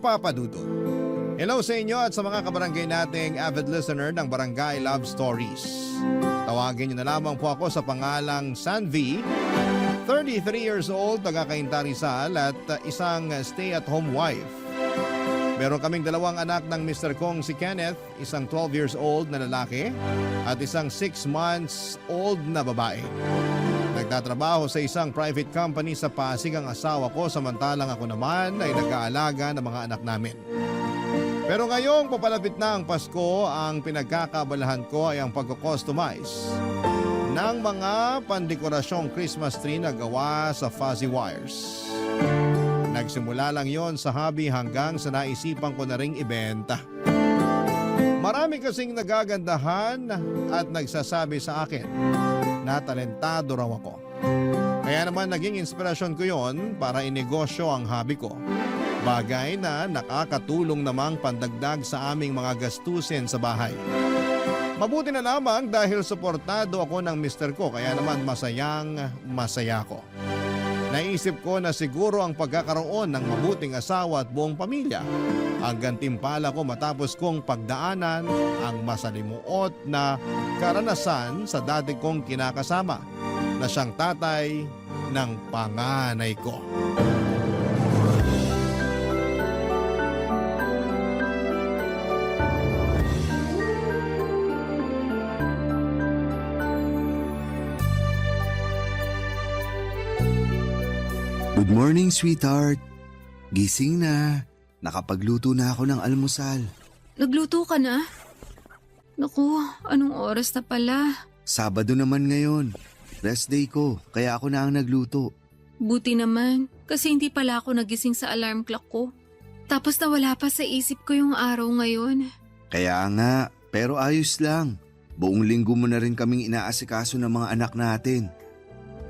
Papa Dudut. Hello sa inyo at sa mga kabarangay nating avid listener ng Barangay Love Stories. Tawagin niyo na lamang po ako sa pangalang Sanvi, 33 years old, taga Cainta Rizal at isang stay-at-home wife. Meron kaming dalawang anak ng Mr. Kong, si Kenneth, isang 12 years old na lalaki at isang 6 months old na babae. Nagtatrabaho sa isang private company sa Pasig ang asawa ko, samantalang ako naman ay nag-aalaga ng mga anak namin. Pero ngayong papalapit na ang Pasko, ang pinagkakabalahan ko ay ang pagko-customize ng mga pandekorasyong Christmas tree na gawa sa fuzzy wires. Nagsimula lang yon sa hobby hanggang sa naisipan ko na ring ibenta. Marami kasing nagagandahan at nagsasabi sa akin na talentado raw ako. Kaya naman naging inspirasyon ko yon para inegosyo ang hobby ko. Bagay na nakakatulong namang pandagdag sa aming mga gastusin sa bahay. Mabuti na lamang dahil suportado ako ng mister ko, kaya naman masayang masaya ko. Naisip ko na siguro ang pagkakaroon ng mabuting asawa at buong pamilya ang gantimpala ko matapos kong pagdaanan ang masalimuot na karanasan sa dati kong kinakasama na siyang tatay ng panganay ko. Good morning, sweetheart. Gising na. Nakapagluto na ako ng almusal. Nagluto ka na? Naku, anong oras na pala? Sabado naman ngayon. Rest day ko, kaya ako na ang nagluto. Buti naman, kasi hindi pala ako nagising sa alarm clock ko. Tapos nawala pa sa isip ko yung araw ngayon. Kaya nga, pero ayos lang. Buong linggo mo na rin kaming inaasikaso ng mga anak natin.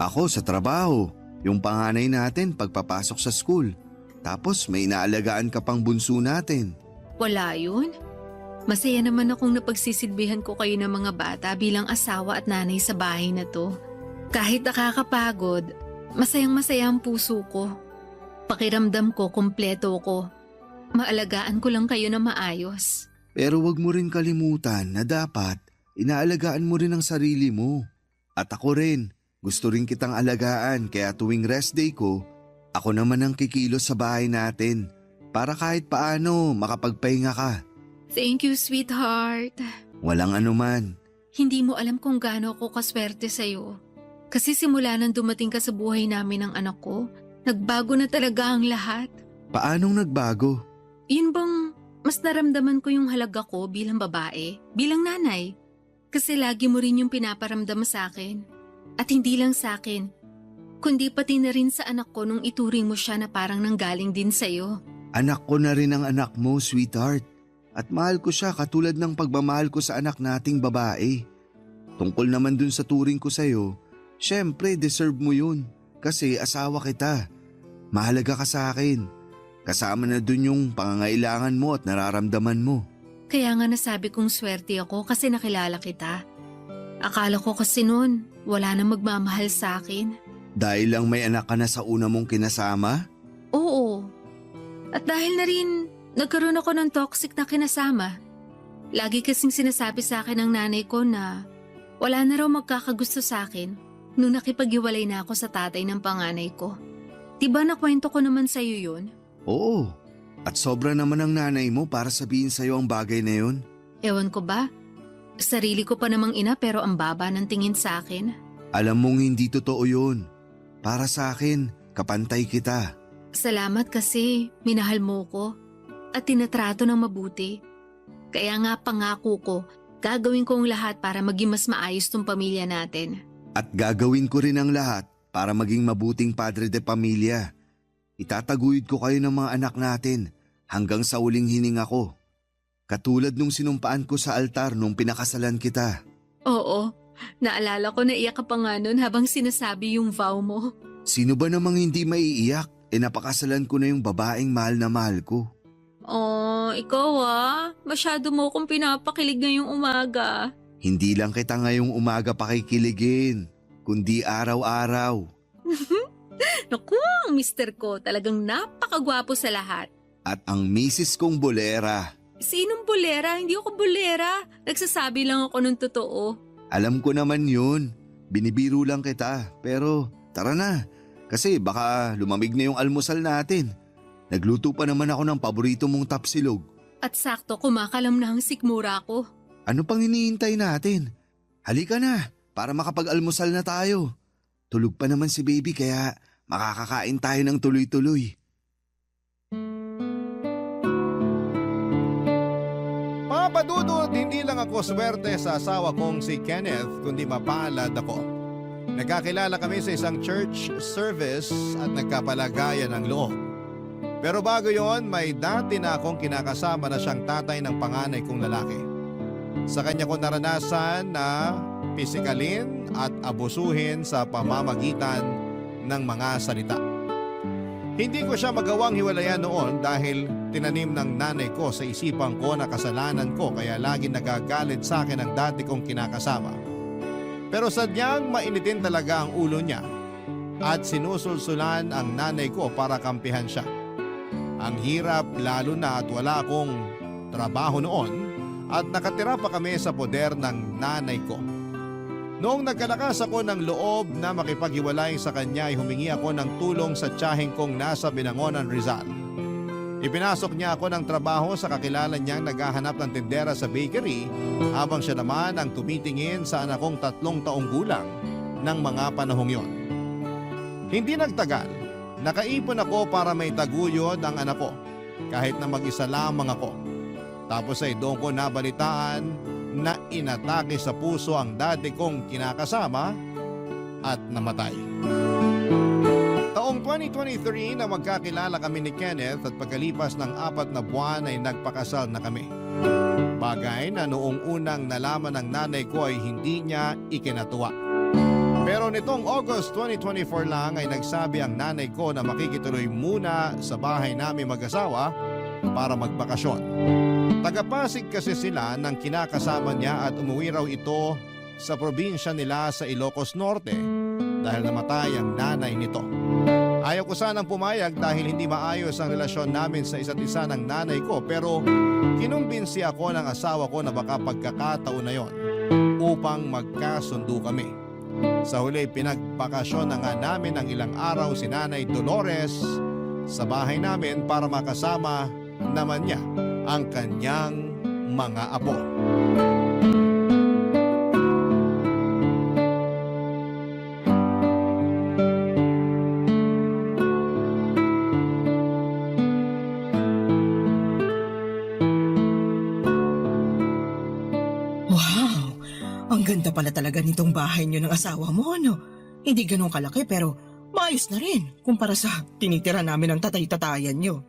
Ako sa trabaho, yung panganay natin pagpapasok sa school. Tapos may inaalagaan ka pang bunso natin. Wala yun. Masaya naman akong napagsisilbihan ko kayo ng mga bata bilang asawa at nanay sa bahay na to. Kahit nakakapagod, masayang-masaya ang puso ko. Pakiramdam ko, kumpleto ko. Maalagaan ko lang kayo na maayos. Pero wag mo rin kalimutan na dapat inaalagaan mo rin ang sarili mo. At ako rin. Gusto rin kitang alagaan kaya tuwing rest day ko, ako naman ang kikilos sa bahay natin para kahit paano makapagpahinga ka. Thank you, sweetheart. Walang anuman. Hindi mo alam kung gaano ako kaswerte sa'yo. Kasi simula nang dumating ka sa buhay namin ng anak ko, nagbago na talaga ang lahat. Paanong nagbago? Yun bang mas naramdaman ko yung halaga ko bilang babae, bilang nanay. Kasi lagi mo rin yung pinaparamdam sa akin. At hindi lang sa akin, kundi pati na rin sa anak ko nung ituring mo siya na parang nanggaling din sa'yo. Anak ko na rin ang anak mo, sweetheart. At mahal ko siya katulad ng pagmamahal ko sa anak nating babae. Tungkol naman dun sa turing ko sa'yo, syempre deserve mo yun. Kasi asawa kita. Mahalaga ka sa akin. Kasama na dun yung pangangailangan mo at nararamdaman mo. Kaya nga nasabi kong swerte ako kasi nakilala kita. Akala ko kasi noon, wala na magmamahal sa akin. Dahil lang may anak ka na sa una mong kinasama? Oo. At dahil na rin, nagkaroon ako ng toxic na kinasama. Lagi kasing sinasabi sa akin ng nanay ko na wala na raw magkakagusto sa akin nung nakipag-iwalay na ako sa tatay ng panganay ko. Diba nakwento ko naman sa'yo yun? Oo. At sobra naman ang nanay mo para sabihin sa'yo ang bagay na yun. Ewan ko ba? Sarili ko pa namang ina pero ang baba ng tingin sa akin. Alam mong hindi totoo yun. Para sa akin, kapantay kita. Salamat kasi minahal mo ko at tinatrato ng mabuti. Kaya nga pangako ko, gagawin ko ang lahat para maging mas maayos tong pamilya natin. At gagawin ko rin ang lahat para maging mabuting padre de pamilya. Itataguyod ko kayo ng mga anak natin hanggang sa uling hininga ko. Katulad nung sinumpaan ko sa altar nung pinakasalan kita. Oo, naalala ko na iyak ka pa nga nun habang sinasabi yung vow mo. Sino ba namang hindi maiiyak? Napakasalan ko na yung babaeng mahal na mahal ko. Oh, ikaw masyado mo akong pinapakilig ngayong umaga. Hindi lang kita ngayong umaga pakikiligin, kundi araw-araw. Naku, ang mister ko talagang napakagwapo sa lahat. At ang misis kong bolera. Sinong bolera? Hindi ako bolera. Nagsasabi lang ako ng totoo. Alam ko naman yun. Binibiro lang kita. Pero tara na. Kasi baka lumamig na yung almusal natin. Nagluto pa naman ako ng paborito mong tapsilog. At sakto kumakalam na ang sikmura ko. Ano pang iniintay natin? Halika na para makapag-almusal na tayo. Tulog pa naman si baby kaya makakakain tayo ng tuloy-tuloy. Mga padudod, hindi lang ako swerte sa asawa kong si Kenneth kundi mapalad ako. Nagkakilala kami sa isang church service at nagkapalagayan ng loob. Pero bago yon, may dati na akong kinakasama na siyang tatay ng panganay kong lalaki. Sa kanya ko naranasan na pisikalin at abusuhin sa pamamagitan ng mga salita. Hindi ko siya magawang hiwalayan noon dahil tinanim ng nanay ko sa isipan ko na kasalanan ko kaya lagi nagagalit sa akin ang dati kong kinakasama. Pero sadyang mainitin talaga ang ulo niya at sinusulsulan ang nanay ko para kampihan siya. Ang hirap lalo na at wala akong trabaho noon at nakatira pa kami sa poder ng nanay ko. Noong nagkalakas ako ng loob na makipaghiwalay sa kanya ay humingi ako ng tulong sa tiyaheng kong nasa Binangonan, Rizal. Ipinasok niya ako ng trabaho sa kakilala niyang naghahanap ng tindera sa bakery habang siya naman ang tumitingin sa anak kong 3 taong gulang ng mga panahong yon. Hindi nagtagal, nakaipon ako para may taguyod ang anak ko kahit na mag-isa lamang ako. Tapos ay doon ko nabalitaan na inatake sa puso ang dati kong kinakasama at namatay. Taong 2023 na magkakilala kami ni Kenneth at pagkalipas ng 4 na buwan ay nagpakasal na kami. Bagay na noong unang nalaman ng nanay ko ay hindi niya ikinatuwa. Pero nitong August 2024 lang ay nagsabi ang nanay ko na makikituloy muna sa bahay namin mag-asawa para magbakasyon. Taga-Pasig kasi sila ng kinakasama niya at umuwi raw ito sa probinsya nila sa Ilocos Norte dahil namatay ang nanay nito. Ayaw ko sanang pumayag dahil hindi maayos ang relasyon namin sa isa't isa ng nanay ko pero kinumbinsi ako ng asawa ko na baka pagkakataon na yon upang magkasundo kami. Sa huli pinagbakasyon na nga namin ng ilang araw si Nanay Dolores sa bahay namin para makasama naman niya ang kanyang mga apo. Wow! Ang ganda pala talaga nitong bahay niyo ng asawa mo, ano? Hindi ganun kalaki pero maayos na rin kumpara sa tinitira namin ng tatay-tatayan niyo.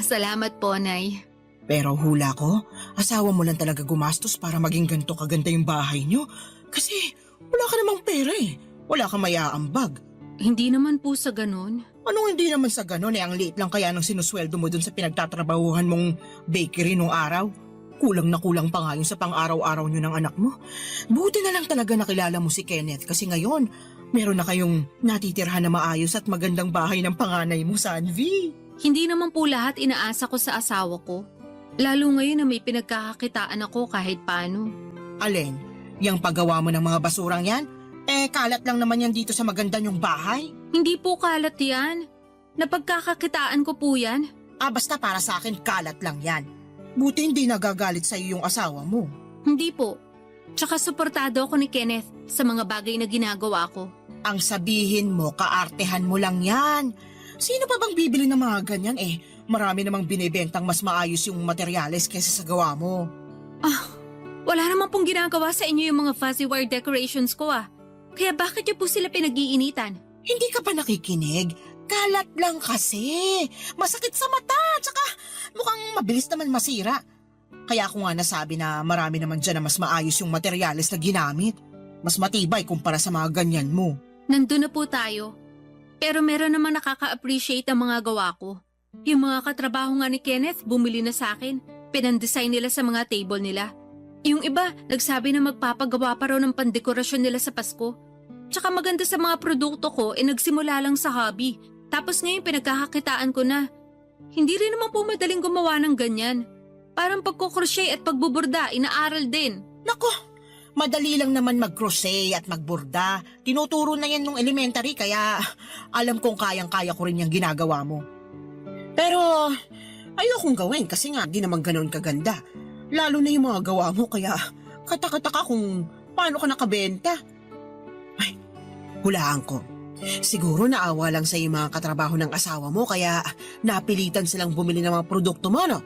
Salamat po, Nay. Pero hula ko, asawa mo lang talaga gumastos para maging ganito kaganda yung bahay niyo. Kasi wala ka namang pera eh. Wala kang maiaambag. Hindi naman po sa ganun. Anong hindi naman sa ganun eh, ang liit lang kaya ng sinusweldo mo dun sa pinagtatrabahuhan mong bakery nung araw? Kulang na kulang pa nga yun sa pang-araw-araw niyo ng anak mo. Buti na lang talaga nakilala mo si Kenneth kasi ngayon, meron na kayong natitirhan na maayos at magandang bahay ng panganay mo, Sanvi. Hindi naman po lahat inaasa ko sa asawa ko. Lalo ngayon na may pinagkakakitaan ako kahit paano. Alin, yung paggawa mo ng mga basurang yan? Kalat lang naman yan dito sa maganda niyong bahay. Hindi po kalat yan. Napagkakakitaan ko po yan. Basta para sa akin, kalat lang yan. Buti hindi nagagalit sa iyo yung asawa mo. Hindi po. Tsaka suportado ako ni Kenneth sa mga bagay na ginagawa ko. Ang sabihin mo, kaartehan mo lang yan. Sino pa bang bibili ng mga ganyan marami namang binibentang mas maayos yung materyales kaysa sa gawa mo. Wala naman pong ginagawa sa inyo yung mga fuzzy wire decorations ko Kaya bakit niyo po sila pinag-iinitan? Hindi ka pa nakikinig? Kalat lang kasi. Masakit sa mata, tsaka mukhang mabilis naman masira. Kaya ako nga nasabi na marami naman dyan na mas maayos yung materyales na ginamit. Mas matibay kumpara sa mga ganyan mo. Nandun na po tayo. Pero meron naman nakaka-appreciate ang mga gawa ko. Yung mga katrabaho nga ni Kenneth, bumili na sa akin. Pinandesign nila sa mga table nila. Yung iba, nagsabi na magpapagawa pa raw ng pandekorasyon nila sa Pasko. Tsaka maganda sa mga produkto ko, nagsimula lang sa hobby. Tapos ngayon pinagkakakitaan ko na. Hindi rin naman po madaling gumawa ng ganyan. Parang pagkukrochet at pagbuburda, inaaral din. Nako, madali lang naman mag-crochet at magburda. Tinuturo na yan nung elementary kaya alam kong kayang-kaya ko rin yung ginagawa mo. Pero ayokong gawin kasi nga di naman ganoon kaganda. Lalo na yung mga gawa mo kaya katakataka kung paano ka nakabenta. Ay, hulaan ko. Siguro naawa lang sa yung mga katrabaho ng asawa mo kaya napilitan silang bumili ng mga produkto mo, no?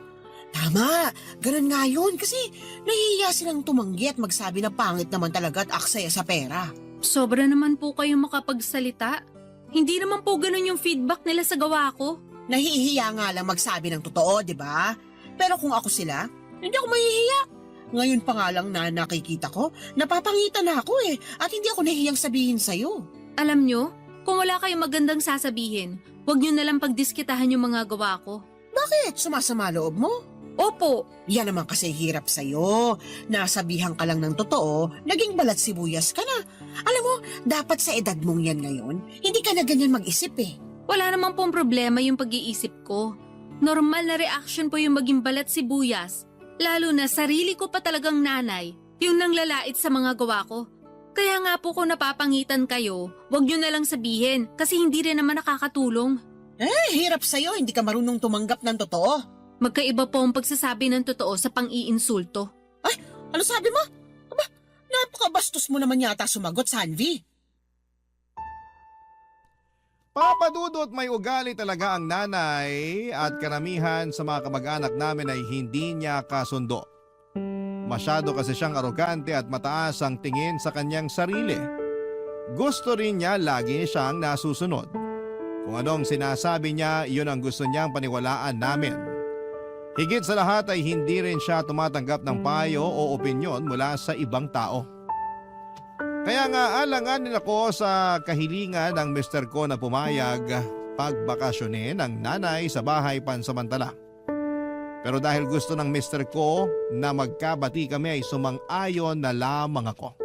Tama, ganun nga yun kasi nahihiya silang tumanggi at magsabi na pangit naman talaga at aksaya sa pera. Sobra naman po kayong makapagsalita. Hindi naman po ganun yung feedback nila sa gawa ko. Nahihiya nga lang magsabi ng totoo, di ba? Pero kung ako sila, hindi ako mahihiya. Ngayon pa nga lang na nakikita ko, napapangitan na ako at hindi ako nahihiyang sabihin sa'yo. Alam nyo, kung wala kayong magandang sasabihin, huwag nyo nalang pagdiskitahan yung mga gawa ko. Bakit? Sumasama loob mo? Opo, Yan naman kasi hirap sa'yo. Nasabihan ka lang ng totoo, naging balat sibuyas ka na. Alam mo, dapat sa edad mong yan ngayon, hindi ka na ganyan mag-isip wala namang pong problema yung pag-iisip ko. Normal na reaction po yung maging balat sibuyas. Lalo na sarili ko pa talagang nanay, yung nanglalait sa mga gawa ko. Kaya nga po kung napapangitan kayo, wag nyo na lang sabihin kasi hindi rin naman nakakatulong. Hirap sa'yo, hindi ka marunong tumanggap ng totoo. Magkaiba po ang pagsasabi ng totoo sa pang-iinsulto. Ano sabi mo? Aba, napakabastos mo naman yata sumagot, Sanvi. Papa Dudut, may ugali talaga ang nanay at karamihan sa mga kamag-anak namin ay hindi niya kasundo. Masyado kasi siyang arogante at mataas ang tingin sa kanyang sarili. Gusto rin niya lagi siyang nasusunod. Kung anong sinasabi niya, yun ang gusto niyang paniwalaan namin. Higit sa lahat ay hindi rin siya tumatanggap ng payo o opinyon mula sa ibang tao. Kaya nga alanganin ako sa kahilingan ng mister ko na pumayag pagbakasyonin ng nanay sa bahay pansamantala. Pero dahil gusto ng mister ko na magkabati kami ay sumang-ayon na lamang ako.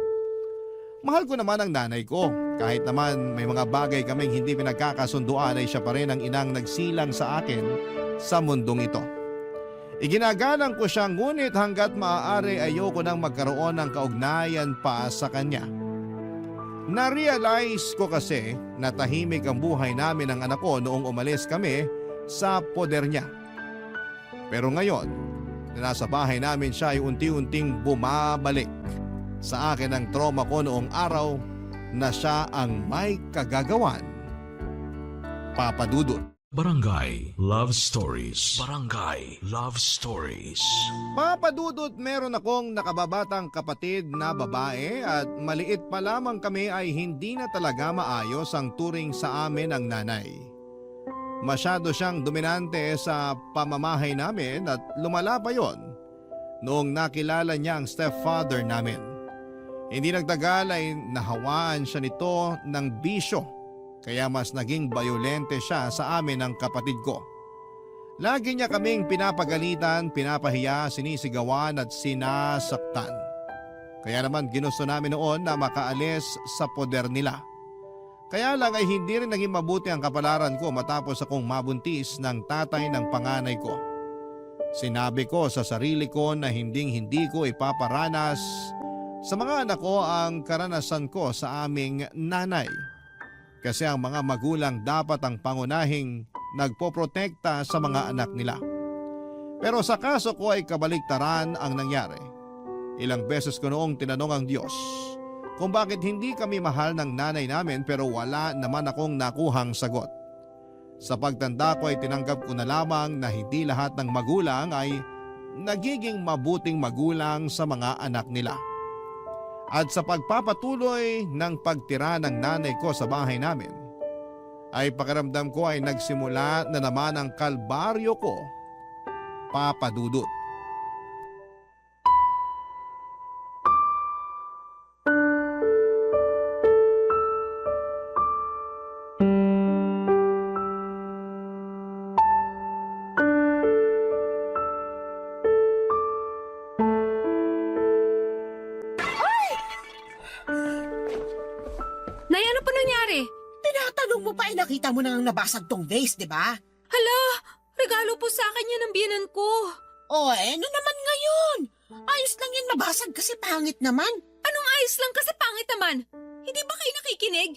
Mahal ko naman ang nanay ko. Kahit naman may mga bagay kaming hindi pinagkakasunduan ay siya pa rin ang inang nagsilang sa akin sa mundong ito. Iginagalang ko siya ngunit hanggat maaari ayoko nang magkaroon ng kaugnayan pa sa kanya. Na-realize ko kasi na tahimik ang buhay namin ng anak ko noong umalis kami sa poder niya. Pero ngayon, na nasa bahay namin siya ay unti-unting bumabalik sa akin ang trauma ko noong araw na siya ang may kagagawan. Papa Dudut. Barangay Love Stories. Barangay Love Stories. Papa Dudut, meron akong nakababatang kapatid na babae at maliit pa lamang kami ay hindi na talaga maayos ang turing sa amin ng nanay. Masyado siyang dominante sa pamamahay namin at lumala pa yon noong nakilala niya ang stepfather namin. Hindi nagtagal ay nahawaan siya nito ng bisyo. Kaya mas naging bayolente siya sa amin ng kapatid ko. Lagi niya kaming pinapagalitan, pinapahiya, sinisigawan at sinasaktan. Kaya naman ginusto namin noon na makaalis sa poder nila. Kaya lang ay hindi rin naging mabuti ang kapalaran ko matapos akong mabuntis ng tatay ng panganay ko. Sinabi ko sa sarili ko na hindi ko ipaparanas sa mga anak ko ang karanasan ko sa aming nanay. Kasi ang mga magulang dapat ang pangunahing nagpoprotekta sa mga anak nila. Pero sa kaso ko ay kabaligtaran ang nangyari. Ilang beses ko noong tinanong ang Diyos kung bakit hindi kami mahal ng nanay namin pero wala naman akong nakuhang sagot. Sa pagtanda ko ay tinanggap ko na lamang na hindi lahat ng magulang ay nagiging mabuting magulang sa mga anak nila. At sa pagpapatuloy ng pagtira ng nanay ko sa bahay namin, ay pakiramdam ko ay nagsimula na naman ang kalbaryo ko, Papa Dudut. Nay, ano pa nangyari? Tinatanong mo pa nakita mo nang nabasag tong vase, di ba? Hala, Regalo po sa akin yan ng biyanan ko. Ano naman ngayon? Ayos lang yan, mabasag kasi pangit naman. Anong ayos lang kasi pangit naman? Hindi ba kayo nakikinig?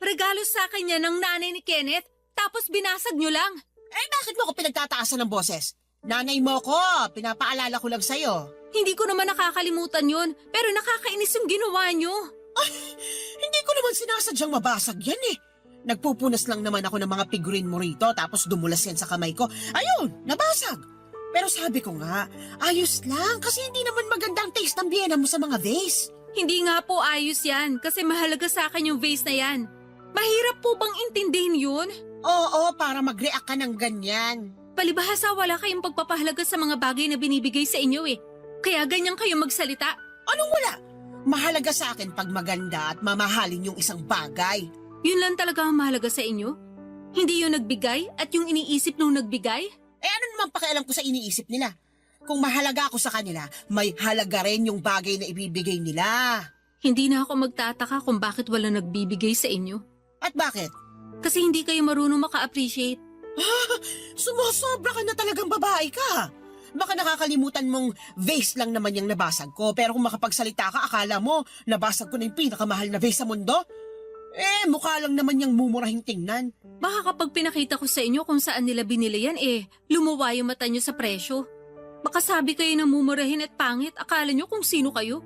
Regalo sa akin yan ng nanay ni Kenneth, tapos binasag nyo lang. Bakit mo ako pinagtataasan ng boses? Nanay mo ko, pinapaalala ko lang sa'yo. Hindi ko naman nakakalimutan yun, pero nakakainis yung ginawa nyo. Hindi ko naman sinasadyang mabasag yan eh. Nagpupunas lang naman ako ng mga figurine mo rito tapos dumulas yan sa kamay ko. Ayun, nabasag. Pero sabi ko nga, ayos lang kasi hindi naman magandang taste ng biyena mo sa mga vase. Hindi nga po ayos yan kasi mahalaga sa akin yung vase na yan. Mahirap po bang intindihin yun? Oo, para mag-react ka ng ganyan. Palibhasa wala kayong pagpapahalaga sa mga bagay na binibigay sa inyo eh. Kaya ganyan kayo magsalita. Anong wala? Mahalaga sa akin pag maganda at mamahalin yung isang bagay. Yun lang talaga ang mahalaga sa inyo? Hindi yung nagbigay at yung iniisip nung nagbigay? Ano naman pakialam ko sa iniisip nila? Kung mahalaga ako sa kanila, may halaga rin yung bagay na ibibigay nila. Hindi na ako magtataka kung bakit wala nagbibigay sa inyo. At bakit? Kasi hindi kayo marunong maka-appreciate. Sumusobra ka na talagang babae ka. Baka nakakalimutan mong vase lang naman yung nabasag ko, pero kung makapagsalita ka, akala mo nabasag ko na yung pinakamahal na vase sa mundo? Mukha lang naman yung mumurahing tingnan. Baka kapag pinakita ko sa inyo kung saan nila binili yan lumuwa yung mata nyo sa presyo. Baka sabi kayo ng mumurahin at pangit, akala nyo kung sino kayo.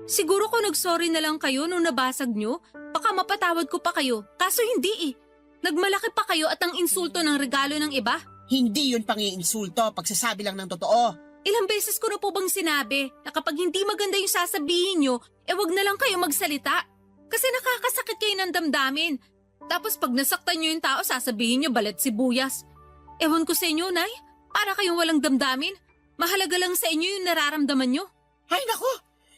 Siguro kung nagsorry na lang kayo nung nabasag nyo, baka mapatawad ko pa kayo. Kaso hindi Nagmalaki pa kayo at ang insulto ng regalo ng iba. Hindi yun pang-iinsulto, pagsasabi lang ng totoo. Ilang beses ko na po bang sinabi na kapag hindi maganda yung sasabihin nyo, wag na lang kayo magsalita. Kasi nakakasakit kayo ng damdamin. Tapos pag nasaktan nyo yung tao, sasabihin nyo balat sibuyas. Ewan ko sa inyo, Nay. Para kayong walang damdamin. Mahalaga lang sa inyo yung nararamdaman nyo. Ay nako,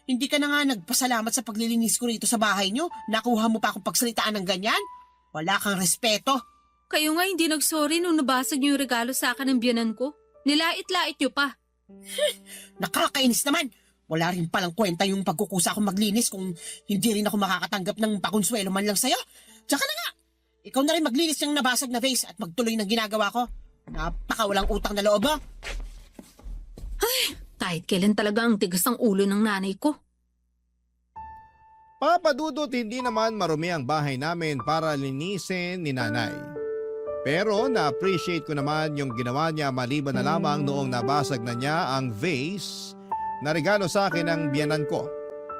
hindi ka na nga nagpasalamat sa paglilinis ko rito sa bahay nyo. Nakuha mo pa akong pagsalitaan ng ganyan? Wala kang respeto. Kayo nga hindi nagsorry nung nabasag nyo yung regalo sa akin ng biyanan ko. Nilait-lait nyo pa. Nakakainis naman. Wala rin palang kwenta yung pagkukusa akong maglinis kung hindi rin ako makakatanggap ng pakonsuelo man lang sa'yo. Tsaka na nga, ikaw na rin maglinis ng nabasag na vase at magtuloy ng ginagawa ko. Napakawalang utang na loob, Kahit kailan talaga ang tigas ng ulo ng nanay ko. Papadudot, hindi naman marumi ang bahay namin para linisin ni nanay. Pero na-appreciate ko naman yung ginawa niya maliban na lamang noong nabasag na niya ang vase na regalo sa akin ng biyanan ko.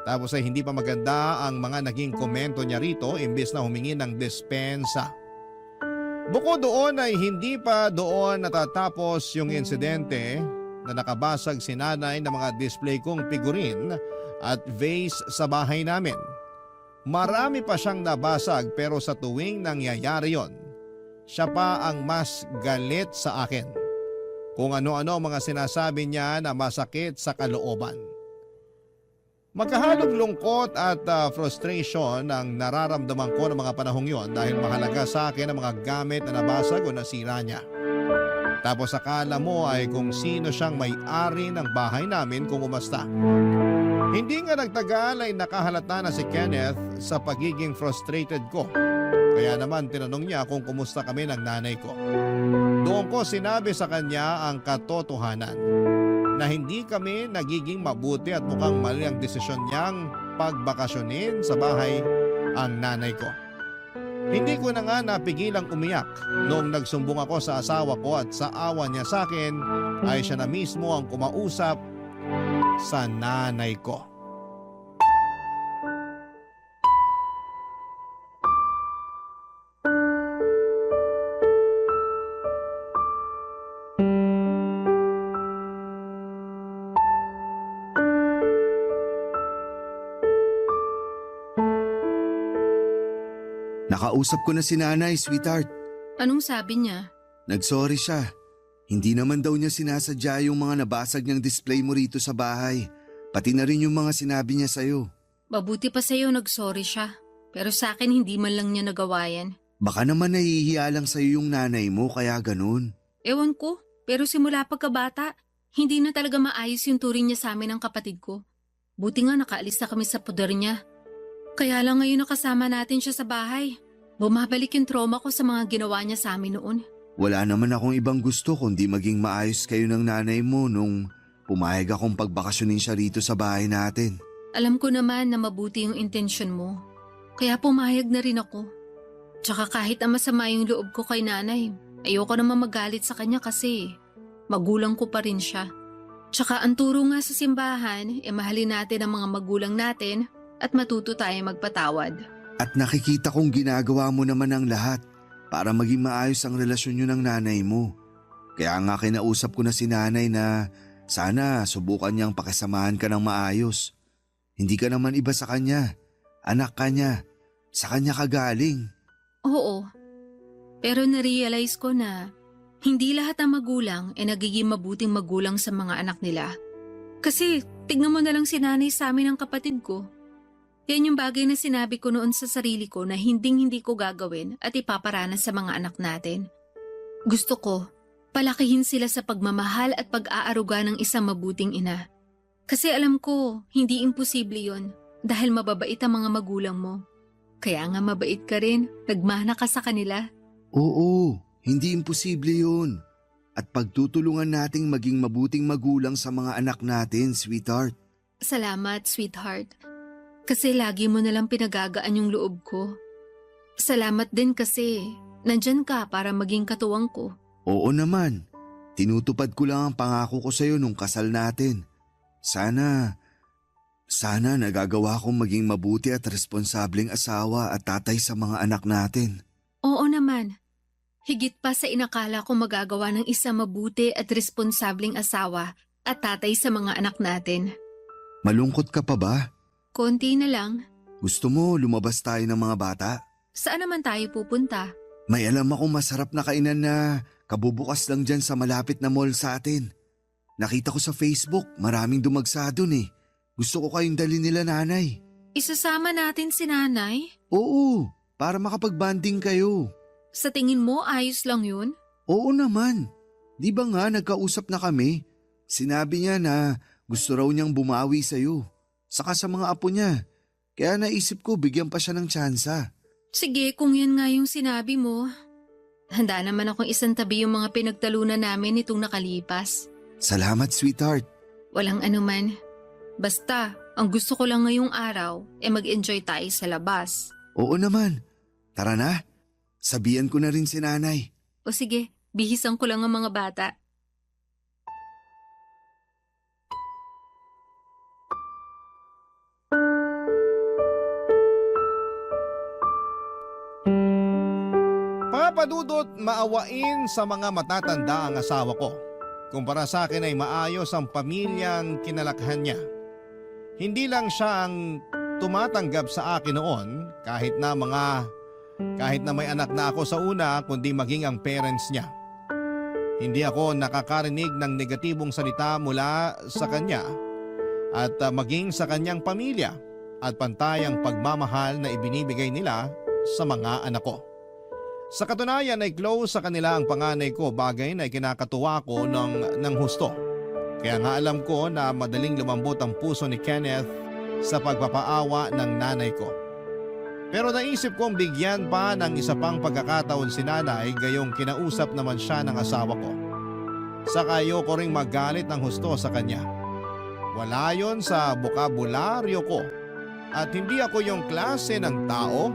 Tapos ay hindi pa maganda ang mga naging komento niya rito imbes na humingi ng dispensa. Bukod doon ay hindi pa doon natatapos yung insidente na nakabasag si nanay ng mga display kong figurine at vase sa bahay namin. Marami pa siyang nabasag pero sa tuwing nangyayari yon, siya pa ang mas galit sa akin. Kung ano-ano ang mga sinasabi niya na masakit sa kalooban. Magkahalong lungkot at frustration ang nararamdaman ko ng mga panahong yon dahil mahalaga sa akin ang mga gamit na nabasag o nasira niya. Tapos akala mo ay kung sino siyang may-ari ng bahay namin kung umasta. Hindi nga nagtagal ay nakahalata na si Kenneth sa pagiging frustrated ko. Kaya naman tinanong niya kung kumusta kami ng nanay ko. Doon ko sinabi sa kanya ang katotohanan na hindi kami nagiging mabuti at mukhang mali ang desisyon niyang pagbakasyonin sa bahay ang nanay ko. Hindi ko na nga napigilang umiyak noong nagsumbong ako sa asawa ko at sa awa niya sa akin ay siya na mismo ang kumausap sa nanay ko. Nakausap ko na si nanay, sweetheart. Anong sabi niya? Nagsorry siya. Hindi naman daw niya sinasadya yung mga nabasag niyang display mo rito sa bahay. Pati na rin yung mga sinabi niya sa'yo. Mabuti pa sa'yo nagsorry siya. Pero sa akin hindi man lang niya nagawa yan. Baka naman nahihiya lang sa'yo yung nanay mo kaya ganun. Ewan ko, pero simula pagkabata, hindi na talaga maayos yung turing niya sa amin ng kapatid ko. Buti nga nakaalis na kami sa poder niya. Kaya lang ngayon nakasama natin siya sa bahay. Bumabalik yung trauma ko sa mga ginawa niya sa amin noon. Wala naman akong ibang gusto kundi maging maayos kayo ng nanay mo nung pumayag akong pagbakasyonin siya rito sa bahay natin. Alam ko naman na mabuti yung intensyon mo. Kaya pumayag na rin ako. Tsaka kahit na masama yung loob ko kay nanay, ayoko naman magalit sa kanya kasi magulang ko pa rin siya. Tsaka ang turo nga sa simbahan, mahalin natin ang mga magulang natin at matuto tayo magpatawad. At nakikita kong ginagawa mo naman ang lahat para maging maayos ang relasyon niyo ng nanay mo. Kaya nga kinausap ko na si nanay na sana subukan niyang pakisamahan ka ng maayos. Hindi ka naman iba sa kanya. Anak ka niya. Sa kanya ka galing. Oo, pero narealize ko na hindi lahat ng magulang ay nagiging mabuting magulang sa mga anak nila. Kasi tignan mo na lang si nanay sa amin ng kapatid ko. Yan yung bagay na sinabi ko noon sa sarili ko na hinding-hindi ko gagawin at ipaparanas sa mga anak natin. Gusto ko, palakihin sila sa pagmamahal at pag-aaruga ng isang mabuting ina. Kasi alam ko, hindi imposible yon dahil mababait ang mga magulang mo. Kaya nga mabait ka rin, nagmana ka sa kanila. Oo, hindi imposible yun. At pagtutulungan nating maging mabuting magulang sa mga anak natin, sweetheart. Salamat, sweetheart. Kasi lagi mo nalang pinagagaan yung loob ko. Salamat din kasi nandyan ka para maging katuwang ko. Oo naman. Tinutupad ko lang ang pangako ko sa'yo nung kasal natin. Sana nagagawa kong maging mabuti at responsableng asawa at tatay sa mga anak natin. Oo naman. Higit pa sa inakala ko magagawa ng isang mabuti at responsableng asawa at tatay sa mga anak natin. Malungkot ka pa ba? Konti na lang. Gusto mo lumabas tayo ng mga bata? Saan naman tayo pupunta? May alam akong masarap na kainan na kabubukas lang dyan sa malapit na mall sa atin. Nakita ko sa Facebook, maraming dumagsa dun eh. Gusto ko kayong dalhin nila nanay. Isasama natin si nanay? Oo, para makapag-banding kayo. Sa tingin mo ayos lang yun? Oo naman. Di ba nga nagkausap na kami? Sinabi niya na gusto raw niyang bumawi sa'yo. Saka sa mga apo niya. Kaya naisip ko bigyan pa siya ng tsansa. Sige, kung yan nga yung sinabi mo. Handa naman akong isang tabi yung mga pinagtalunan namin nitong nakalipas. Salamat, sweetheart. Walang anuman. Basta, ang gusto ko lang ngayong araw ay mag-enjoy tayo sa labas. Oo naman. Tara na. Sabihan ko na rin si nanay. O sige, bihisan ko lang ang mga bata. Papadudot maawain sa mga matatanda ang asawa ko. Kumpara sa akin ay maayos ang pamilyang kinalakhan niya. Hindi lang siya ang tumatanggap sa akin noon kahit na may anak na ako sa una kundi maging ang parents niya. Hindi ako nakakarinig ng negatibong salita mula sa kanya at maging sa kanyang pamilya at pantayang pagmamahal na ibinibigay nila sa mga anak ko. Sa katunayan ay close sa kanila ang panganay ko, bagay na kinakatuwa ko ng husto. Kaya nga alam ko na madaling lumambot ang puso ni Kenneth sa pagpapaawa ng nanay ko. Pero naisip kong bigyan pa ng isa pang pagkakataon si nanay gayong kinausap naman siya ng asawa ko. Saka ayoko ring magalit ng husto sa kanya. Wala yon sa bokabularyo ko at hindi ako yung klase ng tao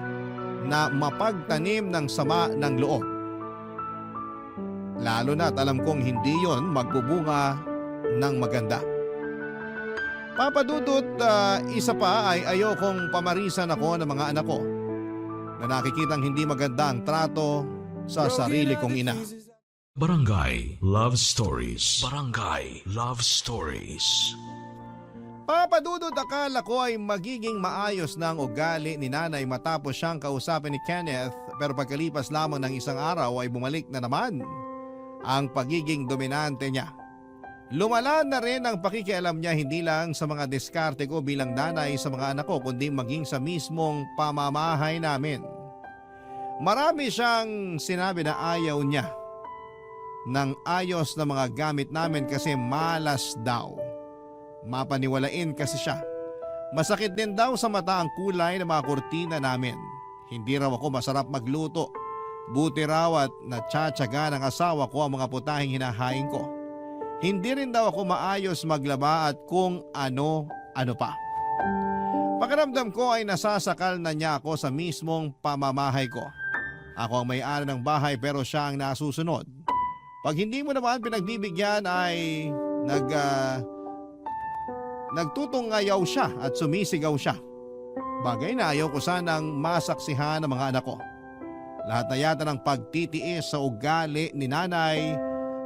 na mapagtanim ng sama ng loob. Lalo na't alam kong hindi yon magbubunga ng maganda. Papadudot, isa pa ay ayokong pamarisan ako ng mga anak ko na nakikitang hindi maganda ang trato sa sarili kong ina. Barangay Love Stories. Barangay Love Stories. Papadudod, akala ko ay magiging maayos na ang ugali ni nanay matapos siyang kausapin ni Kenneth, pero pagkalipas lamang ng isang araw ay bumalik na naman ang pagiging dominante niya. Lumala na rin ang pakikialam niya hindi lang sa mga diskarte ko bilang nanay sa mga anak ko kundi maging sa mismong pamamahay namin. Marami siyang sinabi na ayaw niya ng ayos na mga gamit namin kasi malas daw. Mapaniwalain kasi siya. Masakit din daw sa mata ang kulay ng mga kurtina namin. Hindi raw ako masarap magluto. Buti raw at natsatsaga ng asawa ko ang mga putahing hinahain ko. Hindi rin daw ako maayos maglaba at kung ano pa. Pakiramdam ko ay nasasakal na niya ako sa mismong pamamahay ko. Ako ang may-ari ng bahay pero siya ang nasusunod. Pag hindi mo naman pinagbibigyan ay nagtutungayaw siya at sumisigaw siya. Bagay na ayaw ko sanang masaksihan ng mga anak ko. Lahat na yata ng pagtitiis sa ugali ni nanay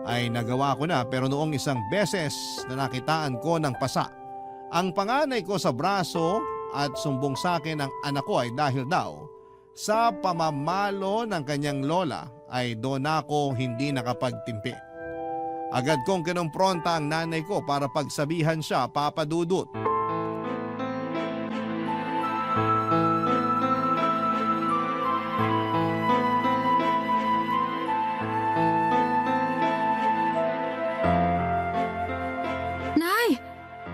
ay nagawa ko na pero noong isang beses na nakitaan ko ng pasa ang panganay ko sa braso at sumbong sa akin ng anak ko ay dahil daw sa pamamalo ng kanyang lola ay doon ako hindi nakapagtimpi. Agad kong kinumpronta ang nanay ko para pagsabihan siya, Papa Dudut. Nay,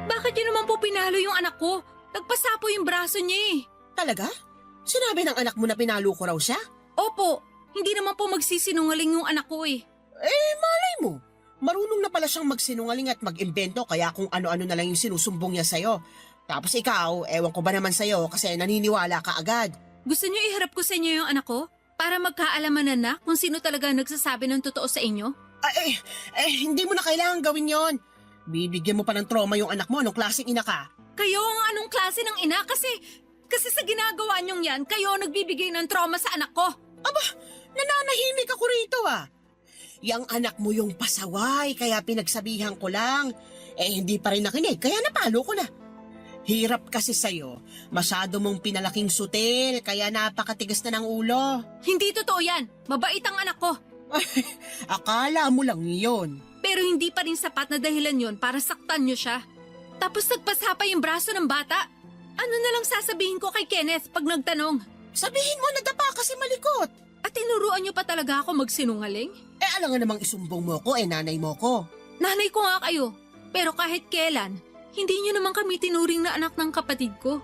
bakit yun naman po pinalo yung anak ko? Nagpasa po yung braso niya eh. Talaga? Sinabi ng anak mo na pinalo ko raw siya? Opo, hindi naman po magsisinungaling yung anak ko eh. Malay mo. Marunong na pala siyang magsinungaling at mag-imbento kaya kung ano-ano na lang yung sinusumbong niya sa'yo. Tapos ikaw, ewan ko ba naman sa'yo kasi naniniwala ka agad. Gusto niyo iharap ko sa inyo yung anak ko? Para magkaalaman na kung sino talaga nagsasabi ng totoo sa inyo? Hindi mo na kailangan gawin yon. Bibigyan mo pa ng trauma yung anak mo. Anong klaseng ina ka? Kayo ang anong klase ng ina kasi sa ginagawa niyong yan, kayo ang nagbibigay ng trauma sa anak ko. Aba, nananahimik ako rito ah. Yang anak mo yung pasaway kaya pinagsabihan ko lang. Hindi pa rin nakinig kaya napalo ko na. Hirap kasi sa'yo. Masyado mong pinalaking sutil kaya napakatigas na ng ulo. Hindi totoo yan. Mabait ang anak ko. Akala mo lang yun. Pero hindi pa rin sapat na dahilan yon para saktan niyo siya. Tapos nagpasa pa yung braso ng bata. Ano na lang sasabihin ko kay Kenneth pag nagtanong? Sabihin mo nadapa kasi malikot. At tinuruan niyo pa talaga ako magsinungaling? Alam nga namang isumbong mo ko nanay mo ko. Nanay ko nga kayo. Pero kahit kailan, hindi niyo naman kami tinuring na anak ng kapatid ko.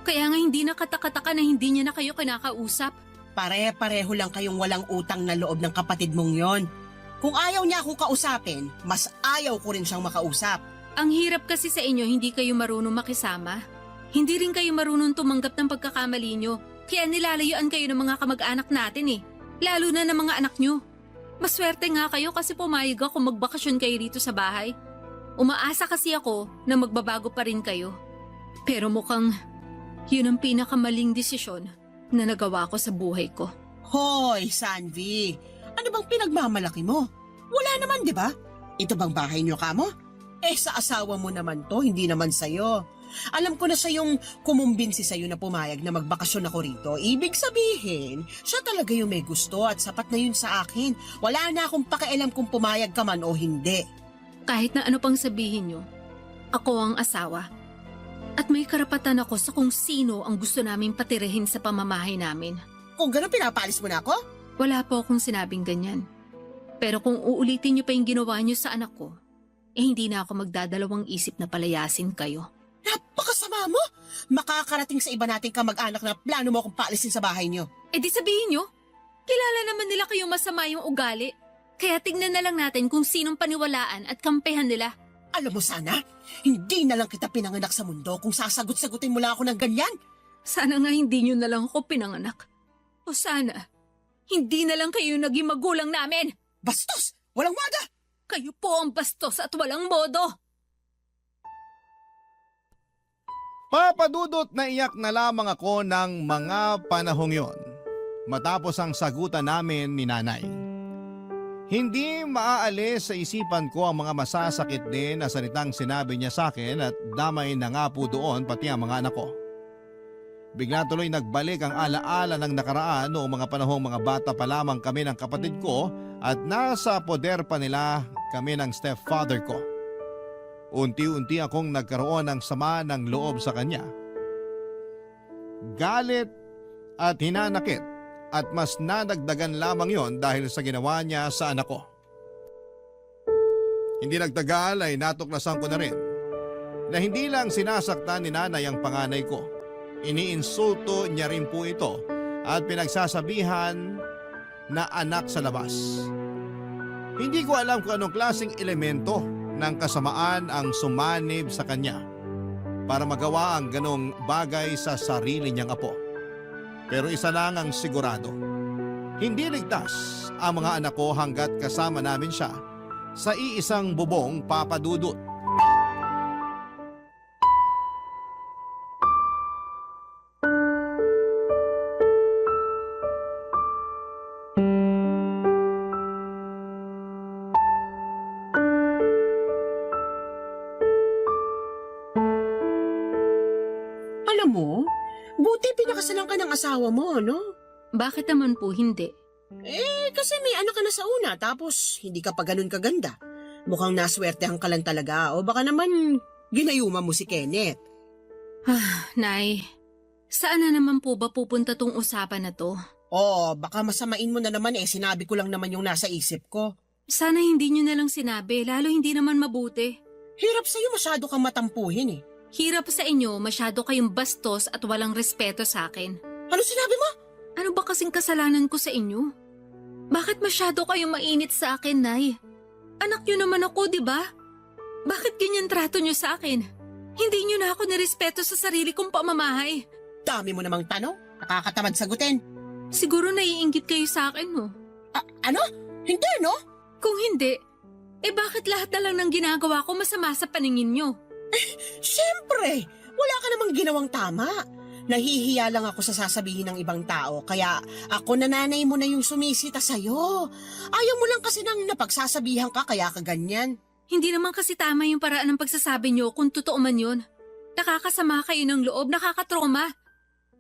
Kaya nga hindi nakatakataka na hindi niya na kayo kinakausap. Pare-pareho lang kayong walang utang na loob ng kapatid mong yon. Kung ayaw niya akong kausapin, mas ayaw ko rin siyang makausap. Ang hirap kasi sa inyo hindi kayo marunong makisama. Hindi rin kayo marunong tumanggap ng pagkakamali nyo. Kaya nilalayuan kayo ng mga kamag-anak natin eh. Lalo na ng mga anak nyo. Maswerte nga kayo kasi pumayag ako magbakasyon kayo dito sa bahay. Umaasa kasi ako na magbabago pa rin kayo. Pero mukhang yun ang pinakamaling desisyon na nagawa ko sa buhay ko. Hoy, Sanvi! Ano bang pinagmamalaki mo? Wala naman, di ba? Ito bang bahay niyo ka mo? Sa asawa mo naman to, hindi naman sa'yo. Alam ko na siya yung kumumbinsi sa'yo na pumayag na magbakasyon ako rito. Ibig sabihin, siya talaga yung may gusto at sapat na yun sa akin. Wala na akong pakialam kung pumayag ka man o hindi. Kahit na ano pang sabihin nyo, ako ang asawa. At may karapatan ako sa kung sino ang gusto naming patirahin sa pamamahay namin. Kung gano'n pinapalis mo na ako? Wala po akong sinabing ganyan. Pero kung uulitin nyo pa yung ginawa nyo sa anak ko, hindi na ako magdadalawang isip na palayasin kayo. Napakasama mo! Makakarating sa iba nating kamag-anak na plano mo akong paalisin sa bahay niyo. Di sabihin nyo, kilala naman nila kayo masama yung ugali. Kaya tignan na lang natin kung sinong paniwalaan at kampehan nila. Alam mo sana, hindi na lang kita pinanganak sa mundo kung sasagot-sagutin mo lang ako ng ganyan. Sana nga hindi nyo na lang ako pinanganak. O sana, hindi na lang kayo naging magulang namin. Bastos! Walang waga! Kayo po ang bastos at walang modo. Papadudot na iyak na lamang ako ng mga panahong yon matapos ang sagutan namin ni nanay. Hindi maaalis sa isipan ko ang mga masasakit din na salitang sinabi niya sa akin at damay na nga po doon pati ang mga anak ko. Bigla tuloy nagbalik ang alaala ng nakaraan noong mga panahong mga bata pa lamang kami ng kapatid ko at nasa poder pa nila kami ng stepfather ko. Unti-unti akong nagkaroon ng sama ng loob sa kanya. Galit at hinanakit at mas nadagdagan lamang yon dahil sa ginawa niya sa anak ko. Hindi nagtagal ay natuklasan ko na rin na hindi lang sinasaktan ni nanay ang panganay ko. Iniinsulto niya rin po ito at pinagsasabihan na anak sa labas. Hindi ko alam kung anong klaseng elemento ng kasamaan ang sumanib sa kanya para magawa ang ganong bagay sa sarili niyang apo. Pero isa lang ang sigurado, hindi ligtas ang mga anak ko hanggat kasama namin siya sa iisang bubong papadudot. Alam mo, buti pinakasalan ka ng asawa mo, no? Bakit naman po hindi? Kasi may anak ka na sa una, tapos hindi ka pa ganun kaganda. Mukhang naswertehan ka lang talaga, o baka naman ginayuma mo si Kenneth. Nay, saan na naman po ba pupunta tong usapan na to? Baka masamain mo na naman sinabi ko lang naman yung nasa isip ko. Sana hindi nyo na lang sinabi, lalo hindi naman mabuti. Hirap sa'yo masyado kang matampuhin Hirap sa inyo, masyado kayong bastos at walang respeto sa akin. Ano sinabi mo? Ano ba kasing kasalanan ko sa inyo? Bakit masyado kayong mainit sa akin, Nay? Anak nyo naman ako, di ba? Bakit ganyan trato nyo sa akin? Hindi nyo na ako nirespeto sa sarili kong pamamahay. Dami mo namang tanong, nakakatamad sagutin. Siguro naiinggit kayo sa akin, no? Ano? Hindi, no? Kung hindi, bakit lahat na lang ng ginagawa ko masama sa paningin nyo? Siyempre, wala ka namang ginawang tama. Nahihiya lang ako sa sasabihin ng ibang tao, kaya ako na nanay mo na yung sumisita sa'yo. Ayaw mo lang kasi nang napagsasabihan ka, kaya ka ganyan. Hindi naman kasi tama yung paraan ng pagsasabi nyo kung totoo man yun. Nakakasama kayo ng loob, nakakatroma.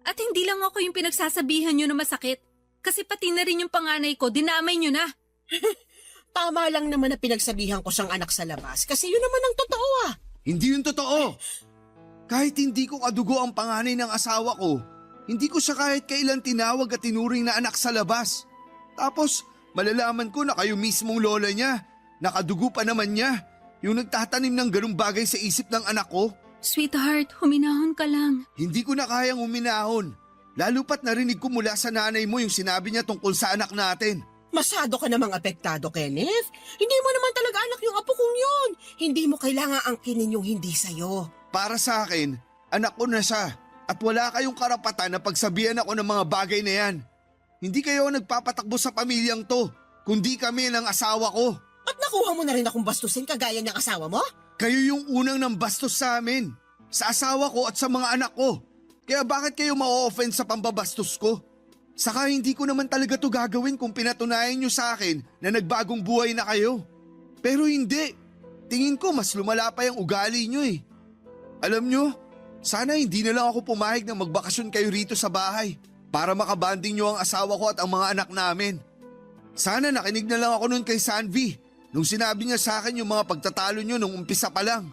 At hindi lang ako yung pinagsasabihan nyo na masakit. Kasi pati na rin yung panganay ko, dinamay nyo na. Tama lang naman na pinagsabihan ko siyang anak sa labas, kasi yun naman ang totoo Hindi yun totoo. Kahit hindi ko kadugo ang panganay ng asawa ko, hindi ko siya kahit kailan tinawag at tinuring na anak sa labas. Tapos, malalaman ko na kayo mismong lola niya, nakadugo pa naman niya, yung nagtatanim ng ganung bagay sa isip ng anak ko. Sweetheart, huminahon ka lang. Hindi ko na kayang uminahon. Lalo pat narinig ko mula sa nanay mo yung sinabi niya tungkol sa anak natin. Masyado ka namang apektado, Kenneth. Hindi mo naman talaga anak yung apo kong yun. Hindi mo kailangan angkinin yung hindi sa'yo. Para sa akin, anak ko na siya at wala kayong karapatan na pagsabihan ako ng mga bagay na yan. Hindi kayo nagpapatakbo sa pamilyang to, kundi kami ng asawa ko. At nakuha mo na rin akong bastusin kagaya ng asawa mo? Kayo yung unang nang bastos sa amin, sa asawa ko at sa mga anak ko. Kaya bakit kayo ma-offend sa pambabastos ko? Saka hindi ko naman talaga to gagawin kung pinatunayan nyo sa akin na nagbagong buhay na kayo. Pero hindi. Tingin ko mas lumala pa yung ugali nyo Alam nyo, sana hindi na lang ako pumahig na magbakasyon kayo rito sa bahay para makabanding nyo ang asawa ko at ang mga anak namin. Sana nakinig na lang ako nun kay Sanvi nung sinabi niya sa akin yung mga pagtatalo nyo nung umpisa pa lang.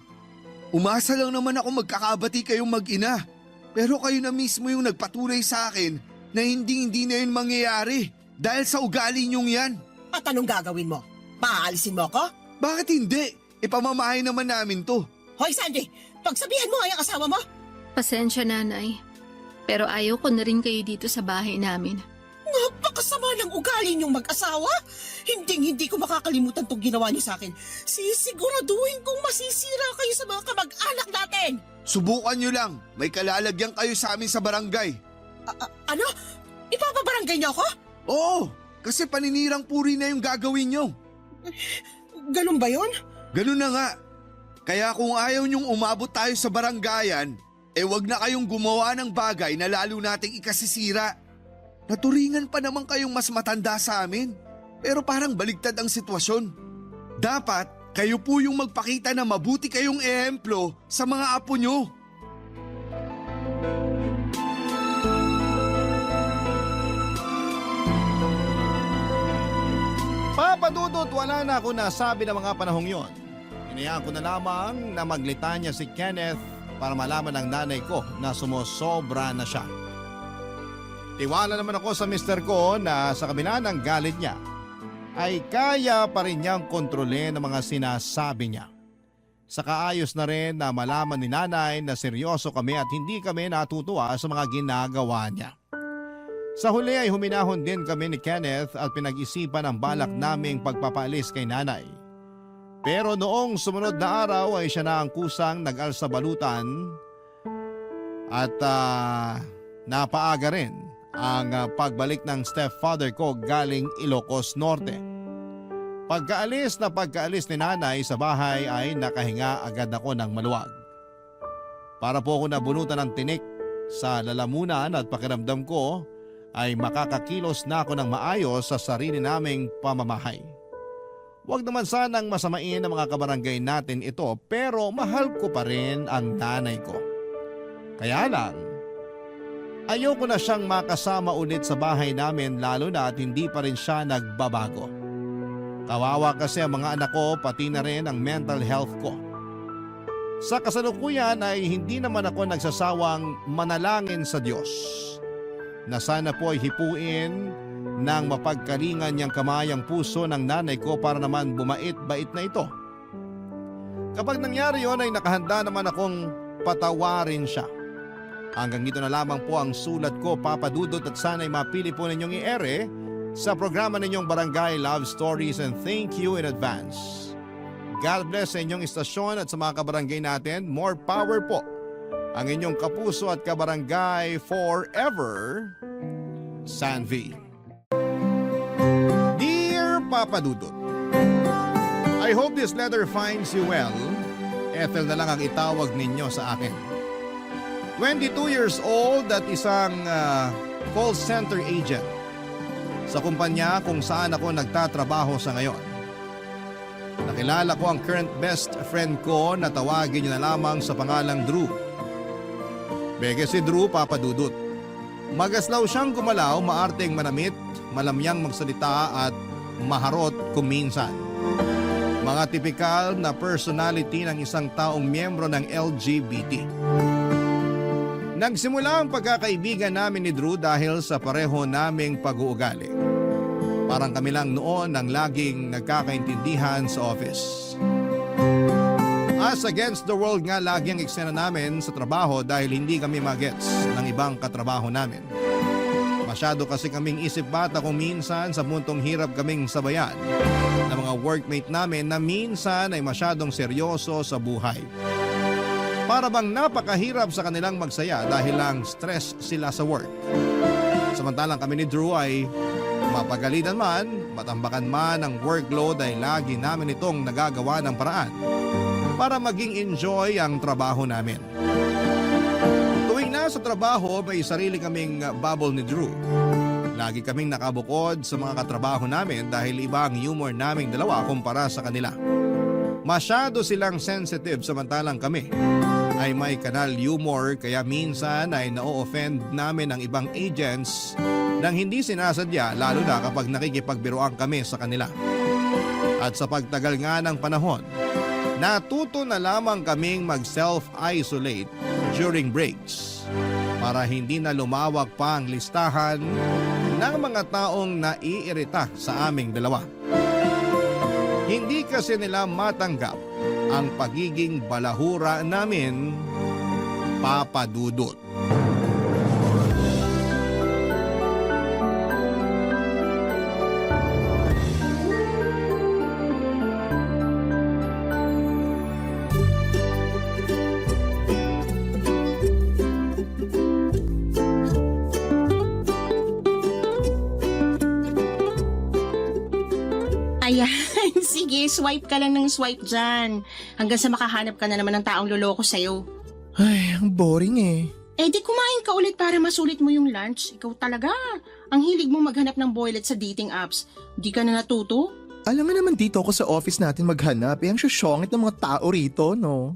Umasa lang naman ako magkakabati kayong mag-ina. Pero kayo na mismo yung nagpatunay sa akin na hindi na yun mangyayari dahil sa ugali niyong yan. At anong gagawin mo? Paaalisin mo ako? Bakit hindi? Ipamamahay naman namin to. Hoy, Sandy! Pagsabihan mo ang asawa mo! Pasensya, Nanay. Pero ayaw ko na rin kayo dito sa bahay namin. Napakasama ng ugali niyong mag-asawa! Hindi ko makakalimutan tong ginawa niyo sa akin. Sisiguraduhin kong masisira kayo sa mga kamag-anak natin! Subukan nyo lang. May kalalagyan kayo sa amin sa barangay. Ano? Ipapabarangay niyo ako? Oo, kasi paninirang puri na yung gagawin nyo. Ganun ba yun? Ganun na nga. Kaya kung ayaw nyong umabot tayo sa barangayan, wag na kayong gumawa ng bagay na lalo nating ikasisira. Naturingan pa naman kayong mas matanda sa amin, pero parang baligtad ang sitwasyon. Dapat kayo po yung magpakita na mabuti kayong ehemplo sa mga apo nyo. Papadudot, wala na ako nasabi ng mga panahong yon. Inayaan ko na lamang na maglitanya si Kenneth para malaman ng nanay ko na sumosobra na siya. Tiwala naman ako sa mister ko na sa kabila ng galit niya, ay kaya pa rin niyang kontrolin ang mga sinasabi niya. Sa kaayos na rin na malaman ni nanay na seryoso kami at hindi kami natutuwa sa mga ginagawa niya. Sa huli ay huminahon din kami ni Kenneth at pinag-isipan ang balak naming pagpapaalis kay nanay. Pero noong sumunod na araw ay siya na ang kusang nag-alsa balutan at napaaga rin ang pagbalik ng stepfather ko galing Ilocos Norte. Pagkaalis ni nanay sa bahay ay nakahinga agad ako ng maluwag. Para po ako nabunutan ng tinik sa lalamunan at pakiramdam ko ay makakakilos na ako ng maayos sa sarili naming pamamahay. Huwag naman sanang masamain ng mga kabarangay natin ito pero mahal ko pa rin ang nanay ko. Kaya lang, ayoko na siyang makasama ulit sa bahay namin lalo na at hindi pa rin siya nagbabago. Kawawa kasi ang mga anak ko pati na rin ang mental health ko. Sa kasalukuyan ay hindi naman ako nagsasawang manalangin sa Diyos na sana po ay hipuin ng mapagkalingan niyang kamay ang puso ng nanay ko para naman bumait-bait na ito. Kapag nangyari yon ay nakahanda naman akong patawarin siya. Hanggang dito na lamang po ang sulat ko, Papa Dudut, at sana'y mapili po ninyong i-ere sa programa ninyong Barangay Love Stories, and thank you in advance. God bless sa inyong istasyon at sa mga kabarangay natin. More power po. Ang inyong kapuso at kabarangay forever, Sanvi. Dear Papa Dudut, I hope this letter finds you well. Ethel na lang ang itawag ninyo sa akin. 22 years old at isang call center agent sa kumpanya kung saan ako nagtatrabaho sa ngayon. Nakilala ko ang current best friend ko na tawagin niyo na lamang sa pangalang Drew. Beke si Drew, Papa Dudut. Magaslaw siyang gumalaw, maarteng manamit, malamyang magsalita at maharot kung minsan. Mga tipikal na personality ng isang taong miyembro ng LGBT. Nagsimula ang pagkakaibigan namin ni Drew dahil sa pareho naming pag-uugali. Parang kami lang noon ang laging nagkakaintindihan sa office. As against the world nga lagi ang eksena namin sa trabaho dahil hindi kami magets ng ibang katrabaho namin. Masyado kasi kaming isip bata kung minsan sa puntong hirap kaming sabayan ng mga workmate namin na minsan ay masyadong seryoso sa buhay. Para bang napakahirap sa kanilang magsaya dahil lang stress sila sa work. Samantalang kami ni Drew ay mapagalitan man, matambakan man ang workload ay lagi namin itong nagagawa ng paraan para maging enjoy ang trabaho namin. Tuwing nasa trabaho, may sarili kaming bubble ni Drew. Lagi kaming nakabukod sa mga katrabaho namin dahil iba ang humor naming dalawa kumpara sa kanila. Masyado silang sensitive samantalang kami ay may kanal humor kaya minsan ay na-offend namin ang ibang agents nang hindi sinasadya lalo na kapag nakikipagbiruan kami sa kanila. At sa pagtagal nga ng panahon, natuto na lamang kaming mag-self-isolate during breaks para hindi na lumawak pa ang listahan ng mga taong naiirita sa aming dalawa. Hindi kasi nila matanggap ang pagiging balahura namin, Papa Dudut. Ayan, sige, swipe ka lang ng swipe dyan. Hanggang sa makahanap ka na naman ng taong loloko sa'yo. Ay, ang boring eh. Eh di kumain ka ulit para masulit mo yung lunch. Ikaw talaga. Ang hilig mo maghanap ng boylet sa dating apps. Di ka na natuto? Alam mo naman dito ako sa office natin maghanap. Eh, ang syusyongit ng mga tao rito, no?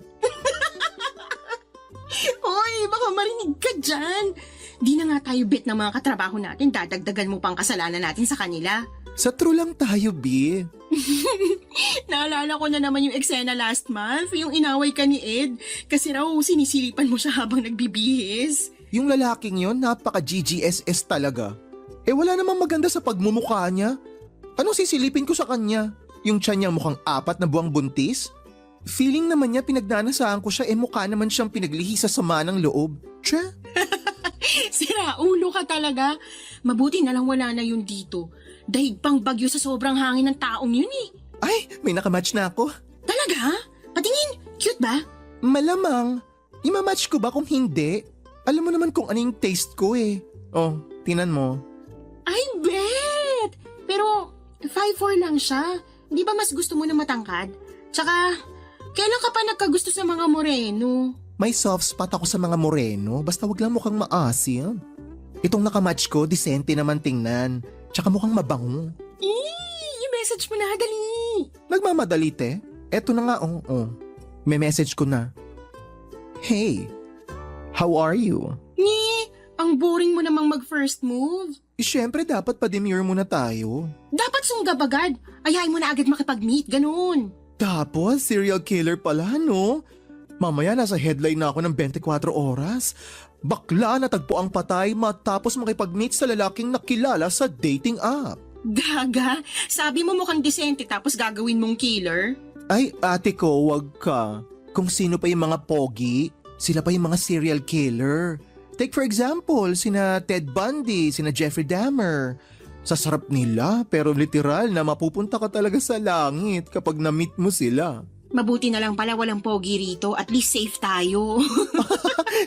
Hoy, baka marinig ka dyan. Di na nga tayo bet ng mga katrabaho natin. Dadagdagan mo pang kasalanan natin sa kanila. Sa true lang tayo, B. Naalala ko na naman yung eksena last month, yung inaway ka ni Ed. Kasi raw sinisilipan mo siya habang nagbibihis. Yung lalaking yon napaka-GGSS talaga. Eh wala namang maganda sa pagmumukha niya. Anong sisilipin ko sa kanya? Yung tiyan niya mukhang 4 na buwang buntis? Feeling naman niya pinagnanasaan ko siya mukha naman siyang pinaglihi sa sama ng loob. Tsa? Sira ulo ka talaga. Mabuti na lang wala na yun dito. Dahig pang bagyo sa sobrang hangin ng taong yun eh. Ay, may nakamatch na ako. Talaga? Patingin, cute ba? Malamang. Imamatch ko ba kung hindi? Alam mo naman kung ano yung taste ko eh. Oh, tinan mo. I bet! Pero 5'4" lang siya. Di ba mas gusto mo na matangkad? Tsaka, kailan ka pa nagkagusto sa mga moreno? May soft spot ako sa mga moreno, basta wag lang mukhang maasim. Itong nakamatch ko, disente naman tingnan. Tsaka mukhang mabango. I-message mo na, dali! Nagmamadali te. Eto na nga, May message ko na. Hey, how are you? Ang boring mo namang mag-first move. Siyempre dapat pa-demure muna tayo. Dapat sunggab agad. Ayahin mo na agad makipag-meet, ganun. Tapos, serial killer pala, no? Mamaya nasa headline na ako ng 24 oras. Bakla natagpo ang patay matapos makipag-meet sa lalaking nakilala sa dating app. Gaga, sabi mo mukhang disente tapos gagawin mong killer? Ay, ate ko, wag ka. Kung sino pa yung mga pogi, sila pa yung mga serial killer. Take for example, sina Ted Bundy, sina Jeffrey Dahmer. Sasarap nila pero literal na mapupunta ka talaga sa langit kapag na-meet mo sila. Mabuti na lang pala walang pogi rito, at least safe tayo.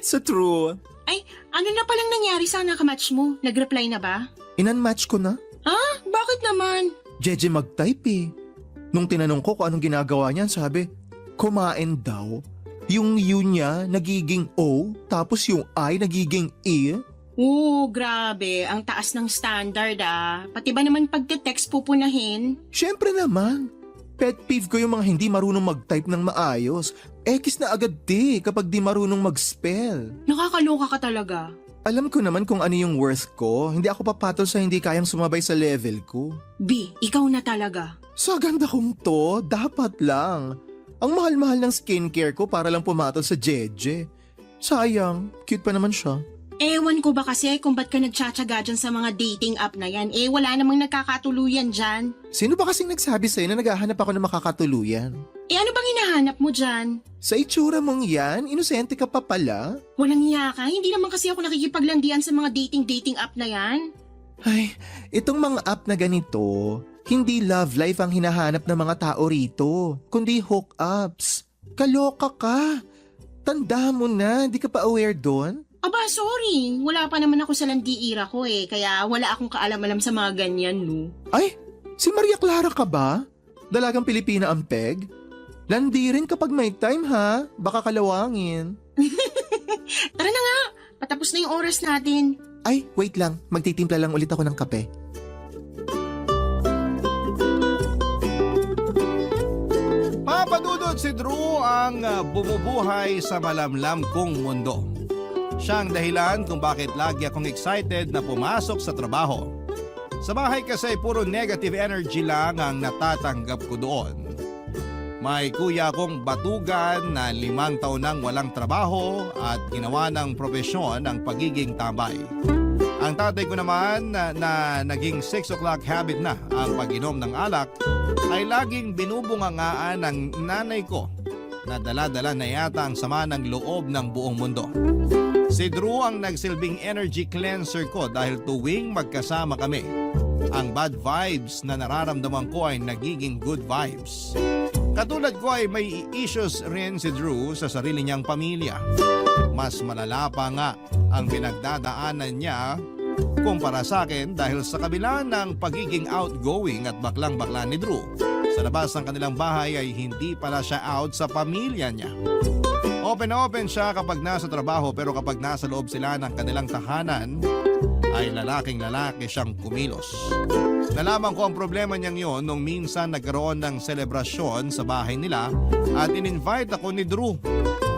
Sa true. Ay, ano na palang nangyari sa nakamatch mo? Nag-reply na ba? Inan-match ko na. Bakit naman? Jeje mag-type eh. Nung tinanong ko kung anong ginagawa niyan, sabi, kumain daw. Yung U niya nagiging O, tapos yung I nagiging E. Grabe. Ang taas ng standard Pati ba naman pagte-text pupunahin? Siyempre naman. Pet peeve ko yung mga hindi marunong mag-type ng maayos. X na agad kapag di marunong mag-spell. Nakakaloka ka talaga. Alam ko naman kung ano yung worth ko. Hindi ako papatol sa hindi kayang sumabay sa level ko. B, ikaw na talaga. Sa ganda kong to, dapat lang. Ang mahal-mahal ng skincare ko para lang pumatol sa Jeje. Sayang, cute pa naman siya. Ewan ko ba kasi kung ba't ka nagtsatsaga dyan sa mga dating app na yan. Wala namang nagkakatuluyan dyan. Sino ba kasing nagsabi sa'yo na naghahanap ako ng makakatuluyan? Ano bang hinahanap mo dyan? Sa itsura mong yan, inosente ka pa pala? Walang hiya ka? Hindi naman kasi ako nakikipaglandian sa mga dating app na yan. Ay, itong mga app na ganito, hindi love life ang hinahanap ng mga tao rito, kundi hookups. Kaloka ka. Tanda mo na, di ka pa aware doon? Aba, sorry. Wala pa naman ako sa landiira ko kaya wala akong kaalam-alam sa mga ganyan, no? Ay, si Maria Clara ka ba? Dalagang Pilipina ang peg? Landi rin kapag may time ha, baka kalawangin. Tara na nga, patapos na yung oras natin. Ay, wait lang, magtitimpla lang ulit ako ng kape. Papadudod si Drew ang bumubuhay sa malamlam kong mundo. Siya ang dahilan kung bakit lagi akong excited na pumasok sa trabaho. Sa bahay kasi puro negative energy lang ang natatanggap ko doon. May kuya akong batugan na 5 taon nang walang trabaho at ginawa ng propesyon ang pagiging tambay. Ang tatay ko naman na naging 6 o'clock habit na ang pag-inom ng alak ay laging binubungangaan ng nanay ko na dala-dala na yata ang sama ng loob ng buong mundo. Si Drew ang nagsilbing energy cleanser ko dahil tuwing magkasama kami, ang bad vibes na nararamdaman ko ay nagiging good vibes. Katulad ko ay may issues rin si Drew sa sarili niyang pamilya. Mas malala pa nga ang pinagdadaanan niya kumpara sa akin dahil sa kabila ng pagiging outgoing at baklang-bakla ni Drew, sa labas ng kanilang bahay ay hindi pala siya out sa pamilya niya. Open na open siya kapag nasa trabaho pero kapag nasa loob sila ng kanilang tahanan ay lalaking-lalaki siyang kumilos. Nalaman ko ang problema niyang yon nung minsan nagkaroon ng selebrasyon sa bahay nila at in-invite ako ni Drew.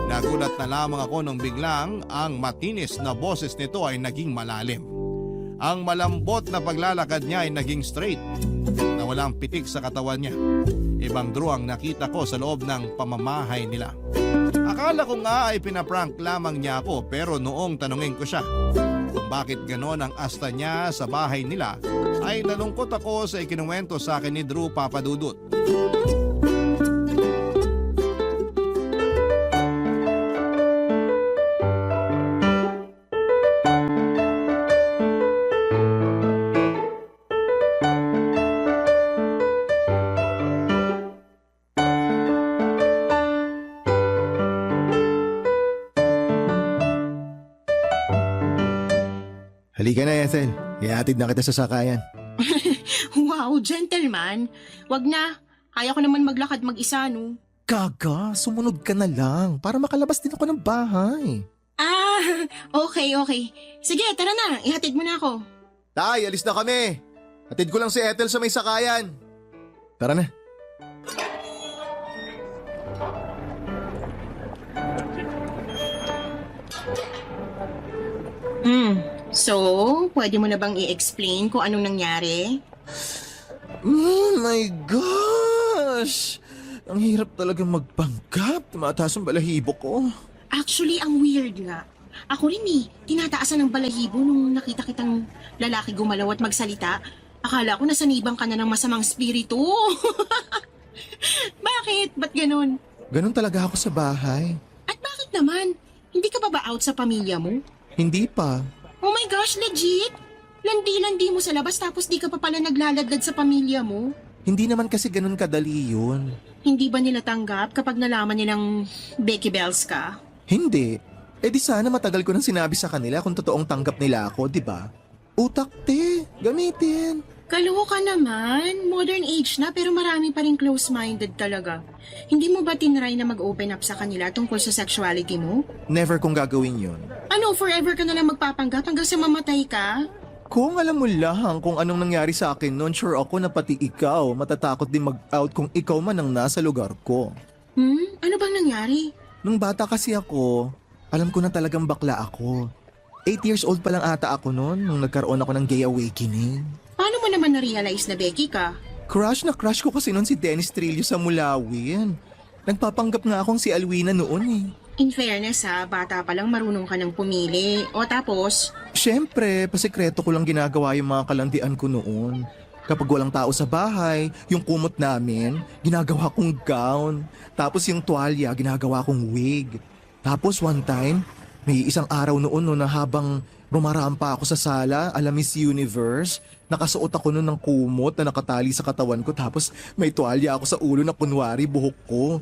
Nagulat na lamang ako nung biglang ang matinis na boses nito ay naging malalim. Ang malambot na paglalakad niya ay naging straight na walang pitik sa katawan niya. Ibang Drew ang nakita ko sa loob ng pamamahay nila. Akala ko nga ay pinaprank lamang niya ako pero noong tanungin ko siya kung bakit ganon ang asta niya sa bahay nila ay nalungkot ako sa ikinuwento sa akin ni Drew Papadudut. Halika na, Ethel. Ihatid na kita sa sakayan. Wow, gentleman. Wag na. Kaya ko naman maglakad mag-isa, no? Gaga, sumunod ka na lang para makalabas din ako ng bahay. Ah, okay. Sige, tara na. Ihatid mo na ako. Tay, alis na kami. Hatid ko lang si Ethel sa may sakayan. Tara na. So, pwede mo na bang i-explain kung anong nangyari? Oh my gosh! Ang hirap talaga magpanggap. Tumataas ang balahibo ko. Actually, ang weird nga. Ako rin tinataasan ng balahibo nung nakita kitang lalaki gumalaw at magsalita. Akala ko nasanibang ka na ng masamang spirito. Bakit? Ba't ganun? Ganun talaga ako sa bahay. At bakit naman? Hindi ka ba out sa pamilya mo? Hindi pa. Oh my gosh, legit? Landi-landi mo sa labas tapos di ka pa pala naglaladad sa pamilya mo? Hindi naman kasi ganun kadali yun. Hindi ba nila tanggap kapag nalaman nilang Becky Bells ka? Hindi. Eh di sana matagal ko nang sinabi sa kanila kung totoong tanggap nila ako, di ba? Utak te, gamitin. Kaloka ka naman. Modern age na pero marami pa rin close-minded talaga. Hindi mo ba tinry na mag-open up sa kanila tungkol sa sexuality mo? Never kong gagawin yun. Ano, forever ka na lang magpapanggap hanggang sa mamatay ka? Kung alam mo lang kung anong nangyari sa akin noon, sure ako na pati ikaw matatakot din mag-out kung ikaw man ang nasa lugar ko. Ano bang nangyari? Nung bata kasi ako, alam ko na talagang bakla ako. 8 years old pa lang ata ako noon nung nagkaroon ako ng gay awakening. Paano mo naman na-realize na Becky ka? Crush na crush ko kasi noon si Dennis Trillo sa Mulawin. Nagpapanggap nga akong si Alwina noon eh. In fairness bata pa lang marunong ka ng pumili. O tapos, Siyempre, pasikreto ko lang ginagawa yung mga kalandian ko noon. Kapag walang tao sa bahay, yung kumot namin, ginagawa kong gown. Tapos yung tuwalya, ginagawa kong wig. Tapos one time, may isang araw noon no, na habang rumarampa ako sa sala, ala Miss Universe, nakasuot ako noon ng kumot na nakatali sa katawan ko. Tapos may tuwalya ako sa ulo na kunwari buhok ko.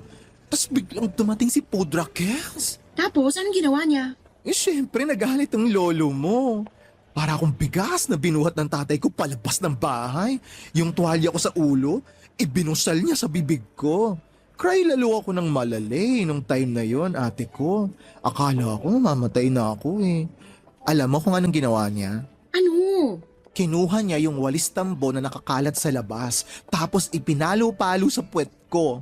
Tapos biglang dumating si Pudra Kels. tapos anong ginawa niya? Eh syempre nagalit ang lolo mo. Para akong bigas na binuhat ng tatay ko palabas ng bahay. Yung tuwalya ko sa ulo, ibinusal niya sa bibig ko. Cry lalo ako ng malalay nung time na yon, ate ko. Akala ko mamatay na ako eh. Alam mo kung anong ginawa niya? Ano? Kinuha niya yung walis tambo na nakakalat sa labas, tapos ipinalo-palo sa puwet ko.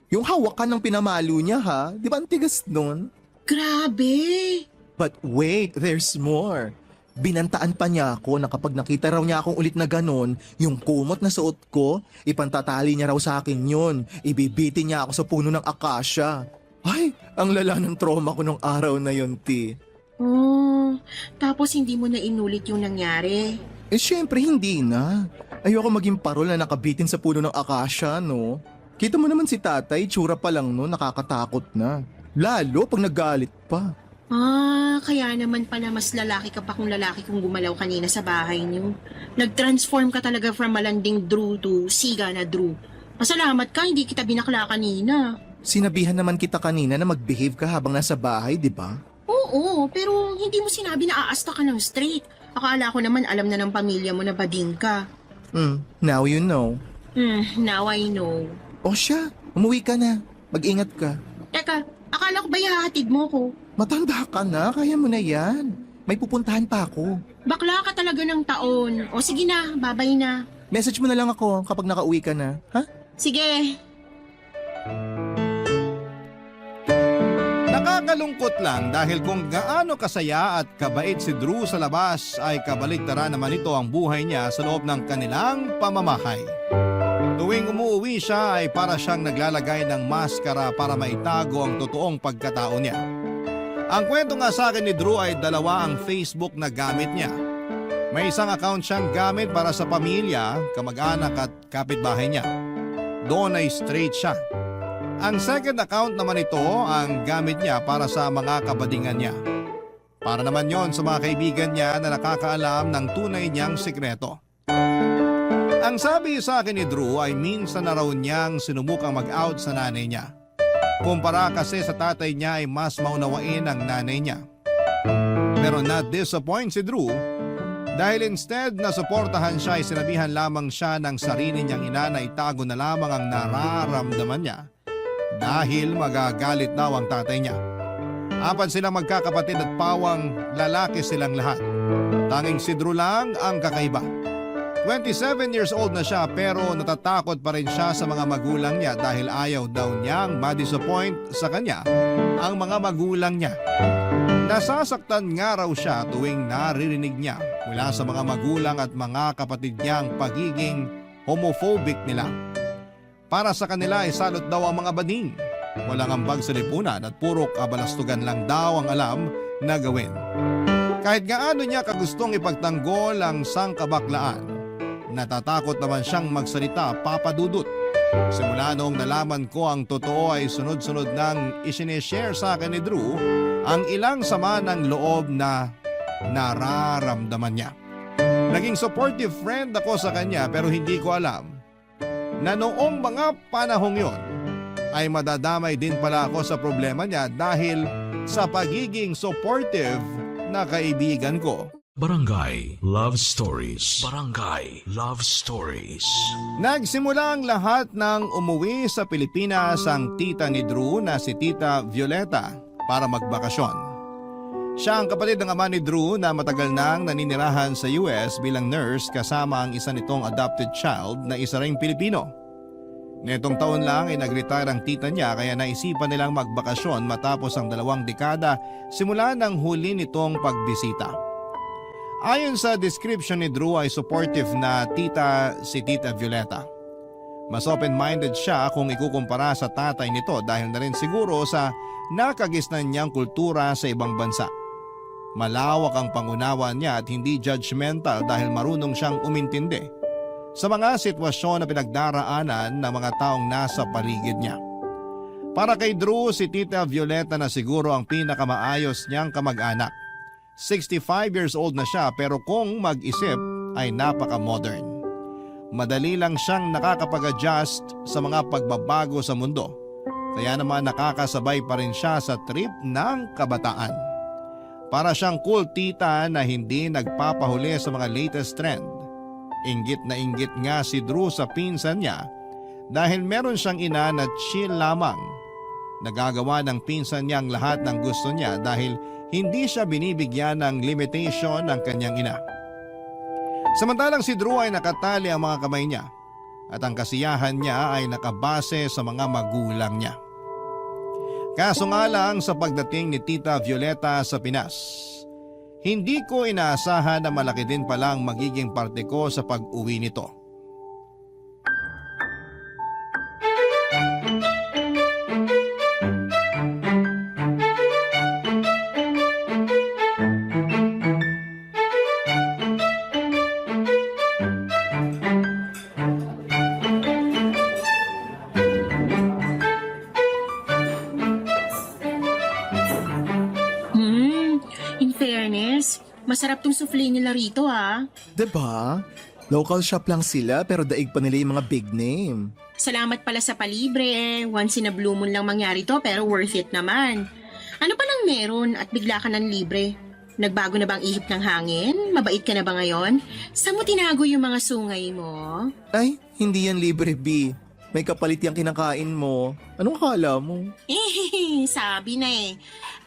Yung hawakan ng pinamalo niya ha, di ba ang tigas nun? Grabe! But wait, there's more. Binantaan pa niya ako na kapag nakita raw niya akong ulit na ganon, yung kumot na suot ko, ipantatali niya raw sa akin yun. Ibibitin niya ako sa puno ng akasya. Ay, ang lala ng trauma ko nung araw na yun, Ti. Oh, tapos hindi mo na inulit yung nangyari. Eh syempre hindi na. Ayoko maging parol na nakabitin sa puno ng akasya, no? Kita mo naman si tatay, tsura pa lang no, nakakatakot na. Lalo pag nagalit pa. Kaya naman pala mas lalaki ka pa kung lalaki kung gumalaw kanina sa bahay niyo. Nag-transform ka talaga from malanding Drew to siga na Drew. Pasalamat ka, hindi kita binakla kanina. Sinabihan naman kita kanina na mag-behave ka habang nasa bahay, di ba? Oo, pero hindi mo sinabi na aasta ka ng straight. Akala ko naman alam na ng pamilya mo na bading ka. Now you know. Now I know. O siya, umuwi ka na. Mag-ingat ka. Teka, akala ko ba ihahatid mo ko? Matanda ka na, kaya mo na yan. May pupuntahan pa ako. Bakla ka talaga ng taon. O sige na, babay na. Message mo na lang ako kapag nakauwi ka na, ha? Sige. Nakakalungkot lang dahil kung gaano kasaya at kabait si Drew sa labas ay kabaligtaran naman ito ang buhay niya sa loob ng kanilang pamamahay. Tuwing umuwi siya ay para siyang naglalagay ng maskara para maitago ang totoong pagkatao niya. Ang kwento nga sa akin ni Drew ay dalawa ang Facebook na gamit niya. May isang account siyang gamit para sa pamilya, kamag-anak at kapitbahay niya. Doon ay straight siya. Ang second account naman ito ang gamit niya para sa mga kabadingan niya. Para naman yon sa mga kaibigan niya na nakakaalam ng tunay niyang sikreto. Ang sabi sa akin ni Drew ay minsan na raw niyang sinubukang mag-out sa nanay niya. Kumpara kasi sa tatay niya ay mas maunawain ang nanay niya. Pero not disappoint si Drew Dahil instead na suportahan siya ay sinabihan lamang siya ng sarili niyang ina na itago na lamang ang nararamdaman niya dahil magagalit daw ang tatay niya. 4 silang magkakapatid at pawang lalaki silang lahat. Tanging si Drew lang ang kakaiba. 27 years old na siya pero natatakot pa rin siya sa mga magulang niya dahil ayaw daw niyang ma-disappoint sa kanya ang mga magulang niya. Nasasaktan nga raw siya tuwing naririnig niya mula sa mga magulang at mga kapatid niya ang pagiging homophobic nila. Para sa kanila ay salot daw ang mga bading. Walang ambag sa lipunan at puro kabalastugan lang daw ang alam na gawin. Kahit gaano niya kagustong ipagtanggol ang sangkabaklaan, natatakot naman siyang magsalita, Papa Dudut. Simula noong nalaman ko ang totoo ay sunod-sunod nang isineshare sa akin ni Drew ang ilang sama ng loob na nararamdaman niya. Naging supportive friend ako sa kanya pero hindi ko alam na noong mga panahong yon ay madadamay din pala ako sa problema niya dahil sa pagiging supportive na kaibigan ko. Barangay Love Stories. Barangay Love Stories. Nagsimula ang lahat ng umuwi sa Pilipinas ang tita ni Drew na si Tita Violeta para magbakasyon. Siya ang kapatid ng ama ni Drew na matagal nang naninirahan sa US bilang nurse kasama ang isa nitong adopted child na isa ring Pilipino. Netong taon lang ay nag-retire ang tita niya kaya naisipan nilang magbakasyon matapos ang 2 dekada simula ng huli nitong pagbisita. Ayon sa description ni Drew ay supportive na tita si Tita Violeta. Mas open-minded siya kung ikukumpara sa tatay nito dahil na rin siguro sa nakagisnan niyang kultura sa ibang bansa. Malawak ang pangunawa niya at hindi judgmental dahil marunong siyang umintindi sa mga sitwasyon na pinagdaraanan ng mga taong nasa paligid niya. Para kay Drew, si Tita Violeta na siguro ang pinakamaayos niyang kamag-anak. 65 years old na siya pero kung mag-isip ay napaka-modern. Madali lang siyang nakakapag-adjust sa mga pagbabago sa mundo. Kaya naman nakakasabay pa rin siya sa trip ng kabataan. Para siyang cool tita na hindi nagpapahuli sa mga latest trend. Inggit na inggit nga si Drew sa pinsan niya dahil meron siyang ina na chill lamang. Nagagawa ng pinsan niya ang lahat ng gusto niya dahil hindi siya binibigyan ng limitation ng kanyang ina. Samantalang si Drew ay nakatali ang mga kamay niya at ang kasiyahan niya ay nakabase sa mga magulang niya. Kaso nga lang sa pagdating ni Tita Violeta sa Pinas, hindi ko inaasahan na malaki din pala ang magiging parte ko sa pag-uwi nito. In fairness, masarap tong souffle nila rito ah. Diba? Local shop lang sila pero daig pa nila yung mga big name. Salamat pala sa palibre eh. Once in a blue moon lang mangyari to pero worth it naman. Ano pa lang meron at bigla ka ng libre? Nagbago na bang ihip ng hangin? Mabait ka na ba ngayon? Saan mo tinago yung mga sungay mo? Ay, hindi yan libre, B. May kapalit yung kinakain mo. Anong akala mo? Sabi na eh.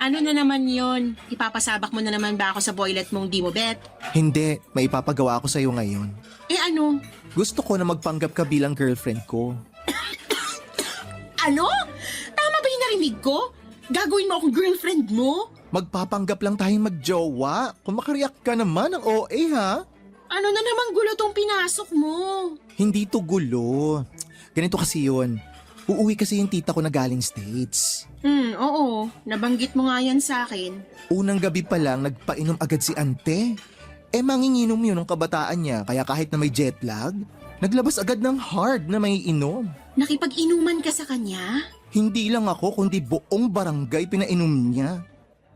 Ano na naman yon? Ipapasabak mo na naman ba ako sa boylet mong di mo bet? Hindi, may ipapagawa ko sa'yo ngayon. Eh ano? Gusto ko na magpanggap ka bilang girlfriend ko. Ano? Tama ba yung narinig ko? Gagawin mo akong girlfriend mo? Magpapanggap lang tayong magjowa. Kung makariyak ka naman ng OA ha? Ano na namang gulo tong pinasok mo? Hindi to gulo. Ganito kasi yun. Uuwi kasi yung tita ko na galing States. Oo. Nabanggit mo nga yan sa akin. Unang gabi pa lang nagpainom agad si ante. Manginginom yun ng kabataan niya kaya kahit na may jet lag, naglabas agad ng hard na may inom. Nakipag-inuman ka sa kanya? Hindi lang ako kundi buong barangay pinainom niya.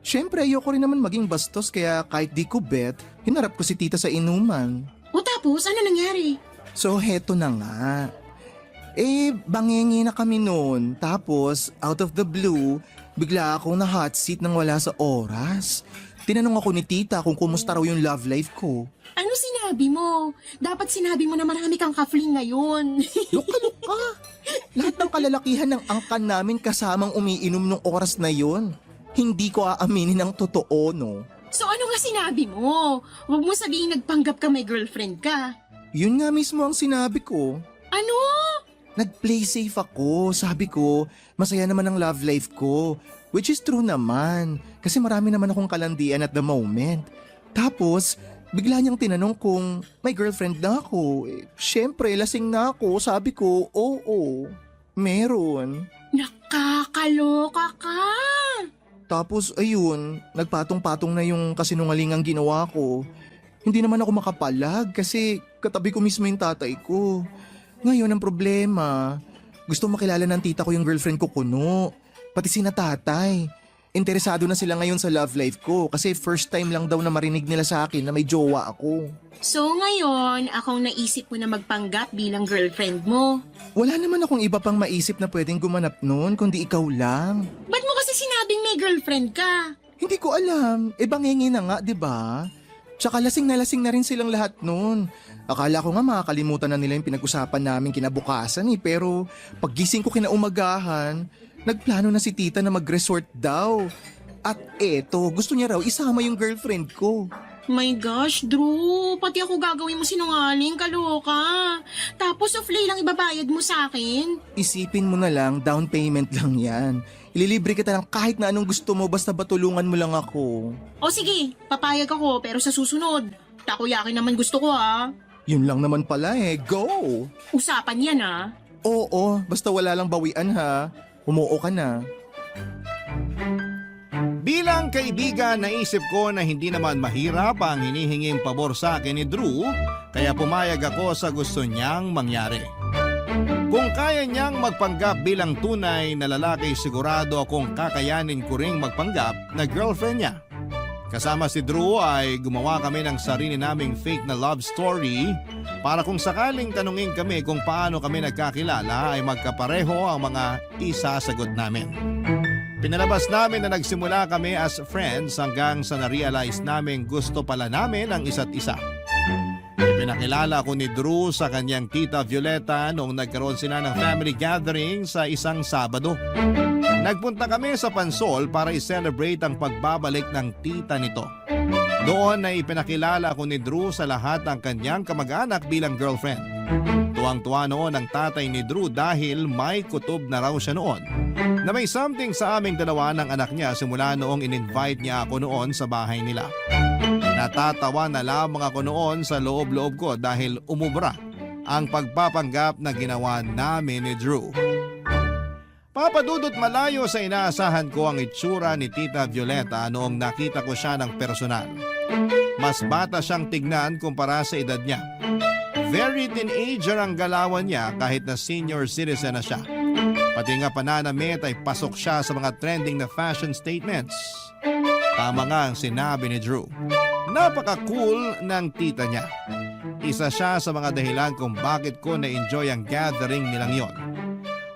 Siyempre ayoko rin naman maging bastos kaya kahit di ko bet, hinarap ko si tita sa inuman. O tapos, ano nangyari? So heto na nga. Bangengi na kami noon. Tapos, out of the blue, bigla akong na hot seat nang wala sa oras. Tinanong ako ni tita kung kumusta raw yung love life ko. Ano sinabi mo? Dapat sinabi mo na marami kang ka-fling ngayon. Luka-luka! Lahat ng kalalakihan ng angkan namin kasamang umiinom nung oras na yon. Hindi ko aaminin ang totoo, no? So ano nga sinabi mo? Huwag mo sabihin nagpanggap ka may girlfriend ka. Yun nga mismo ang sinabi ko. Ano? Nag-play safe ako. Sabi ko, masaya naman ang love life ko. Which is true naman. Kasi marami naman akong kalandian at the moment. Tapos, bigla niyang tinanong kung may girlfriend na ako. Siyempre, lasing na ako. Sabi ko, oo, meron. Nakakaloka ka. Tapos ayun, nagpatong-patong na yung kasinungalingang ginawa ko. Hindi naman ako makapalag kasi katabi ko mismo yung tatay ko. Ngayon ang problema, gusto makilala ng tita ko yung girlfriend ko kuno. Pati sina tatay. Interesado na sila ngayon sa love life ko kasi first time lang daw na marinig nila sa akin na may jowa ako. So ngayon, akong naisip mo na magpanggap bilang girlfriend mo. Wala naman akong iba pang maisip na pwedeng gumanap nun kundi ikaw lang. Ba't mo kasi sinabing may girlfriend ka? Hindi ko alam. Bangingi na nga, di ba? Tsaka lasing na rin silang lahat nun. Akala ko nga makakalimutan na nila yung pinag-usapan namin kinabukasan pero paggising ko kinaumagahan, nagplano na si tita na mag-resort daw. At eto, gusto niya raw isama yung girlfriend ko. My gosh, Drew, pati ako gagawin mo sinungaling, kaloka. Tapos off-lay lang ibabayad mo sa akin. Isipin mo na lang, down payment lang yan. Ililibre kita lang kahit na anong gusto mo basta batulungan mo lang ako. O sige, papayag ako pero sa susunod. Takoyaki naman gusto ko ha. Yun lang naman pala go! Usapan yan ha. Oo, basta wala lang bawian ha. Umuo ka na. Bilang kaibigan, naisip ko na hindi naman mahirap ang hinihinging pabor sa akin ni Drew, kaya pumayag ako sa gusto niyang mangyari. Kung kaya niyang magpanggap bilang tunay na lalaki, sigurado akong kakayanin ko ring magpanggap na girlfriend niya. Kasama si Drew ay gumawa kami ng sarili naming fake na love story para kung sakaling tanungin kami kung paano kami nagkakilala ay magkapareho ang mga isasagot namin. Pinalabas namin na nagsimula kami as friends hanggang sa na-realize namin gusto pala namin ang isa't isa. Ipinakilala ko ni Drew sa kanyang tita Violeta noong nagkaroon sila ng family gathering sa isang Sabado. Nagpunta kami sa Pansol para i-celebrate ang pagbabalik ng tita nito. Doon ay ipinakilala ko ni Drew sa lahat ng kanyang kamag-anak bilang girlfriend. Tuwang-tuwa noon ang tatay ni Drew dahil may kutob na raw siya noon na may something sa aming dalawa ng anak niya simula noong in-invite niya ako noon sa bahay nila. Natatawa na lamang ako noon sa loob-loob ko dahil umubra ang pagpapanggap na ginawa namin ni Drew. Papadudot malayo sa inaasahan ko ang itsura ni Tita Violeta noong nakita ko siya ng personal. Mas bata siyang tignan kumpara sa edad niya. Very teenager ang galawan niya kahit na senior citizen na siya. Pati nga pananamit ay pasok siya sa mga trending na fashion statements. Tama nga ang sinabi ni Drew. Napaka-cool ng tita niya. Isa siya sa mga dahilan kung bakit ko na-enjoy ang gathering nilang yon.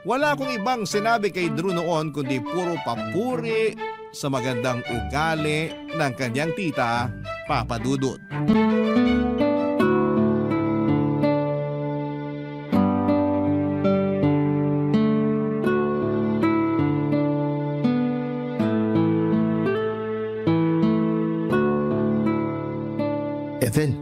Wala akong ibang sinabi kay Drew noon kundi puro papuri sa magandang ugali ng kanyang tita, Papa Dudut. Ethel,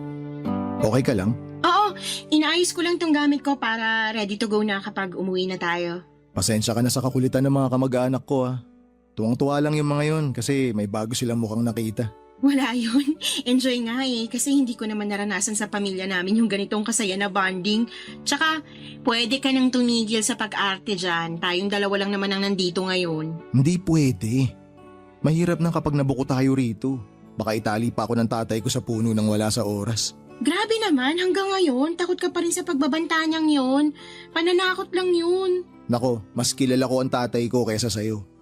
okay ka lang? Oo, inaayos ko lang tong gamit ko para ready to go na kapag umuwi na tayo. Pasensya ka na sa kakulitan ng mga kamag-anak ko Tuwang-tuwa lang yung mga yun kasi may bago silang mukhang nakita. Wala yun. Enjoy nga kasi hindi ko naman naranasan sa pamilya namin yung ganitong kasaya na bonding. Tsaka, pwede ka nang tumigil sa pag-arte dyan. Tayong dalawa lang naman ang nandito ngayon. Hindi pwede. Mahirap na kapag nabuko tayo rito. Baka itali pa ako ng tatay ko sa puno nang wala sa oras. Grabe naman, hanggang ngayon, takot ka pa rin sa pagbabanta niyang yun. Pananakot lang yun. Nako, mas kilala ko ang tatay ko kaysa sayo.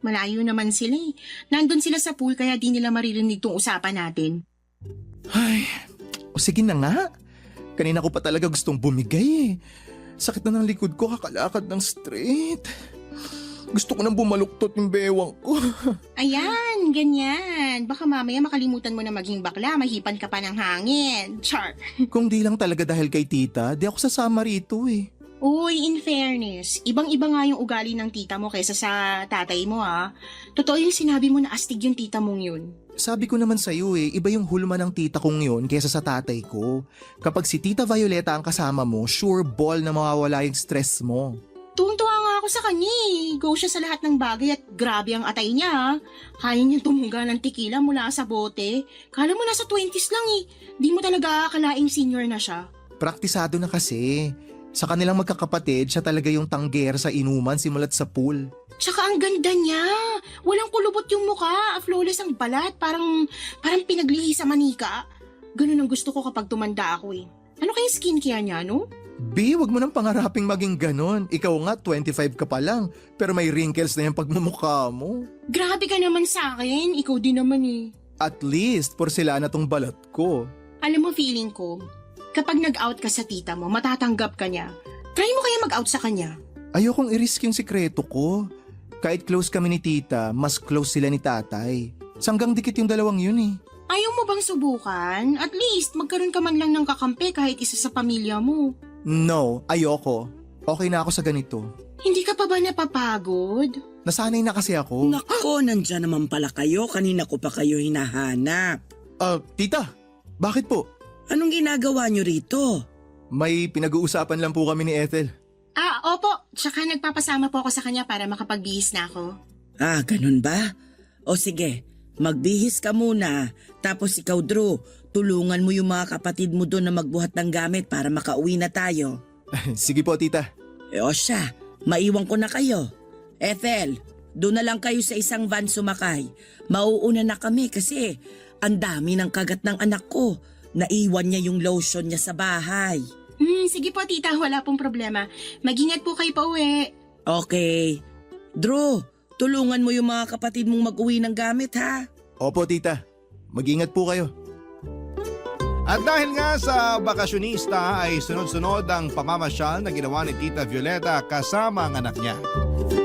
Malayo naman sila Nandun sila sa pool kaya di nila maririnig tong usapan natin. Ay, sige na nga. Kanina ko pa talaga gustong bumigay Sakit na ng likod ko kakalakad ng straight. Gusto ko nang bumaluktot yung bewang ko. Ayan, yung ganyan. Baka mamaya makalimutan mo na maging bakla, mahipan ka pa ng hangin. Char. Kung di lang talaga dahil kay tita, di ako sasama rito eh. Uy, in fairness, ibang-iba nga yung ugali ng tita mo kaysa sa tatay mo ha. Totoo yung sinabi mo na astig yung tita mong yun. Sabi ko naman sa'yo eh, iba yung hulma ng tita kong yun kaysa sa tatay ko. Kapag si Tita Violeta ang kasama mo, sure ball na mawawala yung stress mo. Tuwang-tuwa nga ako sa kanya eh. Go siya sa lahat ng bagay at grabe ang atay niya ha. Kaya niya tumuga ng tequila mula sa bote. Kala mo nasa 20s lang eh. Di mo talaga akalaing senior na siya. Praktisado na kasi. Sa kanilang magkakapatid, siya talaga yung tangger sa inuman simulat sa pool. Tsaka ang ganda niya. Walang kulubot yung mukha. Flawless ang balat. Parang pinaglihi sa manika. Ganun ang gusto ko kapag tumanda ako eh. Ano kayang skincare niya, no? B, wag mo nang pangaraping maging ganon. Ikaw nga, 25 ka pa lang. Pero may wrinkles na yung pagmumukha mo. Grabe ka naman sa akin. Ikaw din naman eh. At least, porselana tong balat ko. Alam mo, feeling ko, kapag nag-out ka sa tita mo, matatanggap ka niya. Try mo kaya mag-out sa kanya. Ayokong i-risk yung sikreto ko. Kahit close kami ni tita, mas close sila ni tatay. Sanggang dikit yung dalawang yun eh. Ayaw mo bang subukan? At least, magkaroon ka man lang ng kakampi kahit isa sa pamilya mo. No, ayoko. Okay na ako sa ganito. Hindi ka pa ba napapagod? Nasanay na kasi ako. Nako, nandyan naman pala kayo. Kanina ko pa kayo hinahanap. Tita, bakit po? Anong ginagawa nyo rito? May pinag-uusapan lang po kami ni Ethel. Opo. Tsaka nagpapasama po ako sa kanya para makapagbihis na ako. Ganun ba? O sige, magbihis ka muna. Tapos ikaw, Drew, tulungan mo yung mga kapatid mo doon na magbuhat ng gamit para makauwi na tayo. Sige po, tita. O siya, maiwan ko na kayo. Ethel, doon na lang kayo sa isang van sumakay. Mauuna na kami kasi ang dami ng kagat ng anak ko. Naiwan niya yung lotion niya sa bahay. Sige po tita, wala pong problema. Mag-ingat po kayo pa uwi. Okay. Drew, tulungan mo yung mga kapatid mong mag-uwi ng gamit ha. Opo, tita. Mag-ingat po kayo. At dahil nga sa bakasyonista ay sunod-sunod ang pamamasyal na ginawa ni Tita Violeta kasama ang anak niya.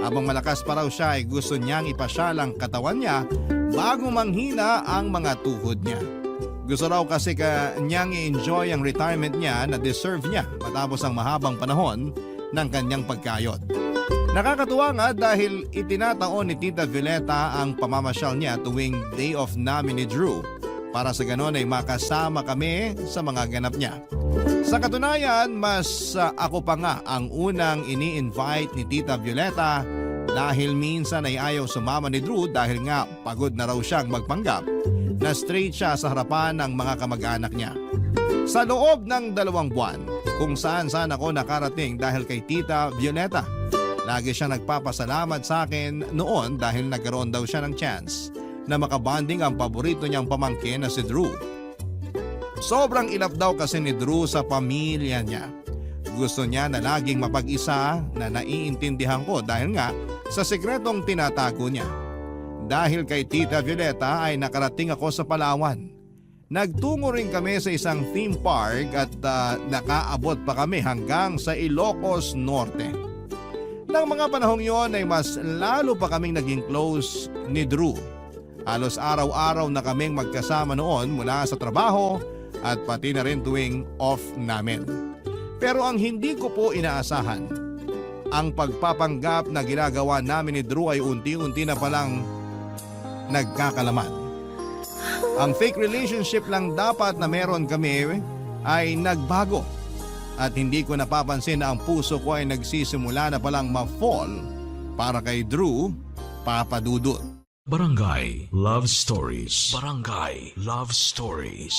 Habang malakas pa raw siya ay gusto niyang ipasyal ang katawan niya bago manghina ang mga tuhod niya. Gusto raw kasi niyang i-enjoy ang retirement niya na deserve niya matapos ang mahabang panahon ng kanyang pagkayod. Nakakatuwa nga dahil itinataon ni Tita Violeta ang pamamasyal niya tuwing day off namin ni Drew para sa ganon ay makasama kami sa mga ganap niya. Sa katunayan, mas ako pa nga ang unang ini-invite ni Tita Violeta dahil minsan ay ayaw sumama ni Drew dahil nga pagod na raw siyang magpanggap na straight siya sa harapan ng mga kamag-anak niya. Sa loob ng 2 buwan, kung saan-saan ako nakarating dahil kay Tita Violeta. Lagi siya nagpapasalamat sa akin noon dahil nagkaroon daw siya ng chance na makabanding ang paborito niyang pamangkin na si Drew. Sobrang ilap daw kasi ni Drew sa pamilya niya. Gusto niya na laging mapag-isa na naiintindihan ko dahil nga sa sikretong tinatago niya. Dahil kay Tita Violeta ay nakarating ako sa Palawan. Nagtungo rin kami sa isang theme park at nakaabot pa kami hanggang sa Ilocos Norte. Nang mga panahong yon ay mas lalo pa kaming naging close ni Drew. Halos araw-araw na kaming magkasama noon mula sa trabaho at pati na rin tuwing off namin. Pero ang hindi ko po inaasahan, ang pagpapanggap na ginagawa namin ni Drew ay unti-unti na palang nagkakalaman. Ang fake relationship lang dapat na meron kami ay nagbago at hindi ko napapansin na ang puso ko ay nagsisimula na palang ma-fall para kay Drew, Papa Dudut. Barangay Love Stories. Barangay Love Stories.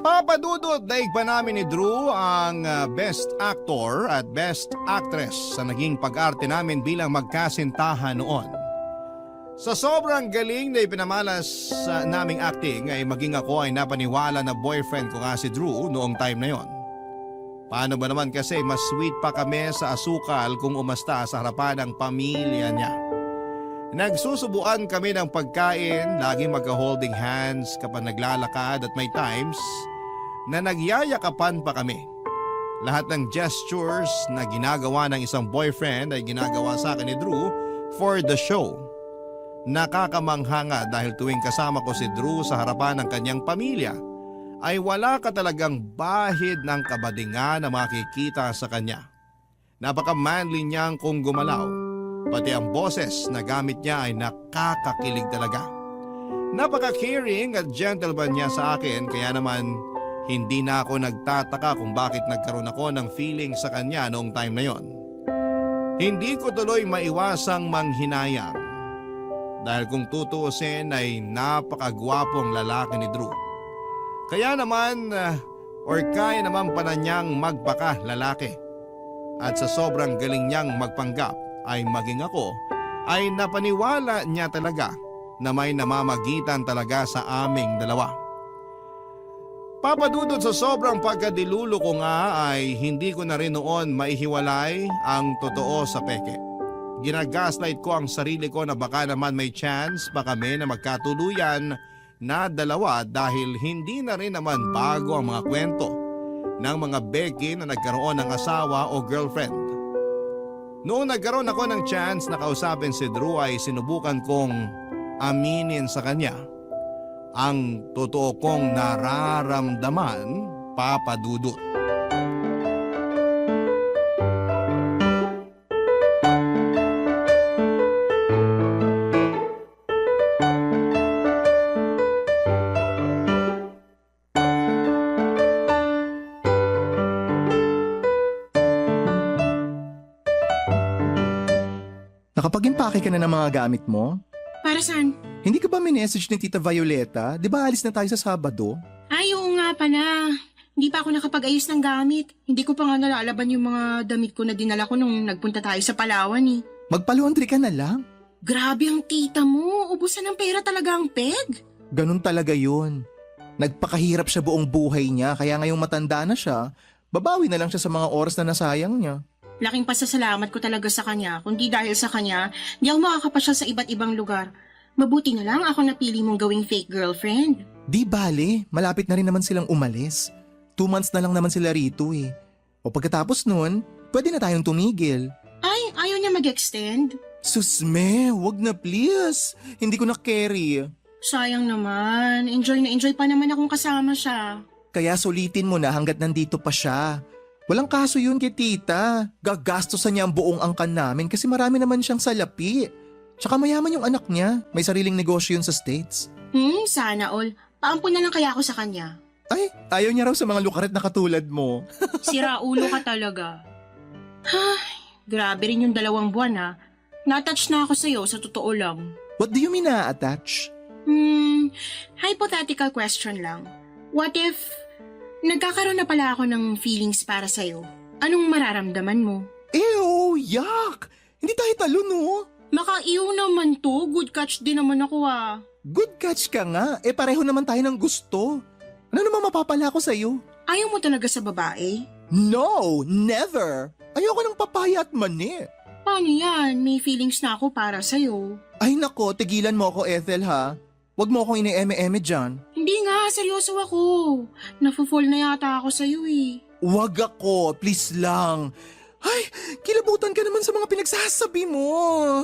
Papa Dudut, daig pa namin ni Drew ang Best Actor at Best Actress sa naging pag-arte namin bilang magkasintahan noon. Sa sobrang galing na ipinamalas naming acting ay maging ako ay napaniwala na boyfriend ko nga si Drew noong time na yon. Paano ba naman kasi mas sweet pa kami sa asukal kung umasta sa harapan ng pamilya niya. Nagsusubuan kami ng pagkain, laging magka-holding hands kapag naglalakad at may times na nagyayakapan pa kami. Lahat ng gestures na ginagawa ng isang boyfriend ay ginagawa sa akin ni Drew for the show. Nakakamangha nga dahil tuwing kasama ko si Drew sa harapan ng kanyang pamilya ay wala ka talagang bahid ng kabadingan na makikita sa kanya. Napaka-manly niyang kung gumalaw. Pati ang boses na gamit niya ay nakakakilig talaga. Napaka-caring at gentleman niya sa akin kaya naman hindi na ako nagtataka kung bakit nagkaroon ako ng feeling sa kanya noong time na yon. Hindi ko tuloy maiwasang manghinayang dahil kung tutuusin ay napakagwapong lalaki ni Drew. Kaya naman kaya naman pala niyang magpaka lalaki. At sa sobrang galing niyang magpanggap ay maging ako ay napaniwala niya talaga na may namamagitan talaga sa aming dalawa. Papadudod sa sobrang pagkadilulo ko nga ay hindi ko na rin noon maihiwalay ang totoo sa peke. Ginagaslight ko ang sarili ko na baka naman may chance pa kami na magkatuluyan na dalawa dahil hindi na rin naman bago ang mga kwento ng mga Becky na nagkaroon ng asawa o girlfriend. Noong nagkaroon ako ng chance na kausapin si Drew ay sinubukan kong aminin sa kanya ang totoo kong nararamdaman, Papa Dudut. Nakapag-impake ka na ng mga gamit mo? Para saan? Hindi ka ba minessage ni Tita Violeta? Di ba alis na tayo sa Sabado? Ay, oo nga pala. Hindi pa ako nakapag-ayos ng gamit. Hindi ko pa nga nalalaban yung mga damit ko na dinala ko nung nagpunta tayo sa Palawan eh. Magpa-laundry ka na lang. Grabe ang tita mo. Ubusan ng pera talaga ang peg. Ganun talaga yun. Nagpakahirap siya buong buhay niya kaya ngayong matanda na siya, babawi na lang siya sa mga oras na nasayang niya. Laking pasasalamat ko talaga sa kanya. Kundi dahil sa kanya, di ako makakapasyal sa iba't ibang lugar. Mabuti na lang ako napili mong gawing fake girlfriend. Di bale, malapit na rin naman silang umalis. 2 months na lang naman sila rito eh. O pagkatapos nun, pwede na tayong tumigil. Ay, ayaw niya mag-extend? Susme, wag na please. Hindi ko na carry. Sayang naman. Enjoy na enjoy pa naman akong kasama siya. Kaya sulitin mo na hanggat nandito pa siya. Walang kaso yun kay tita. Gagastosan niya ang buong angkan namin kasi marami naman siyang salapi. Tsaka mayaman yung anak niya. May sariling negosyo yun sa States. Sana all. Paampun na lang kaya ako sa kanya. Ay, ayaw niya raw sa mga lukaret na katulad mo. Sira ulo ka talaga. Ay, grabe rin yung 2 buwan ha. Na-touch na ako sa'yo sa totoo lang. What do you mean na-attach? Hypothetical question lang. What if nagkakaroon na pala ako ng feelings para sa'yo? Anong mararamdaman mo? Ew, yuck! Hindi tayo talo no? Maka-iyo naman to. Good catch din naman ako ah. Good catch ka nga. Pareho naman tayo ng gusto. Ano naman mapapala ko sa'yo? Ayaw mo talaga sa babae? No, never. Ayoko ng papaya at mani. Paano yan? May feelings na ako para sa'yo. Ay nako, tigilan mo ako Ethel ha. Huwag mo akong ine-eme-eme dyan. Hindi nga, seryoso ako. Nafo-fall na yata ako sa'yo eh. Huwag ako, please lang. Ay, kilabutan ka naman sa mga pinagsasabi mo.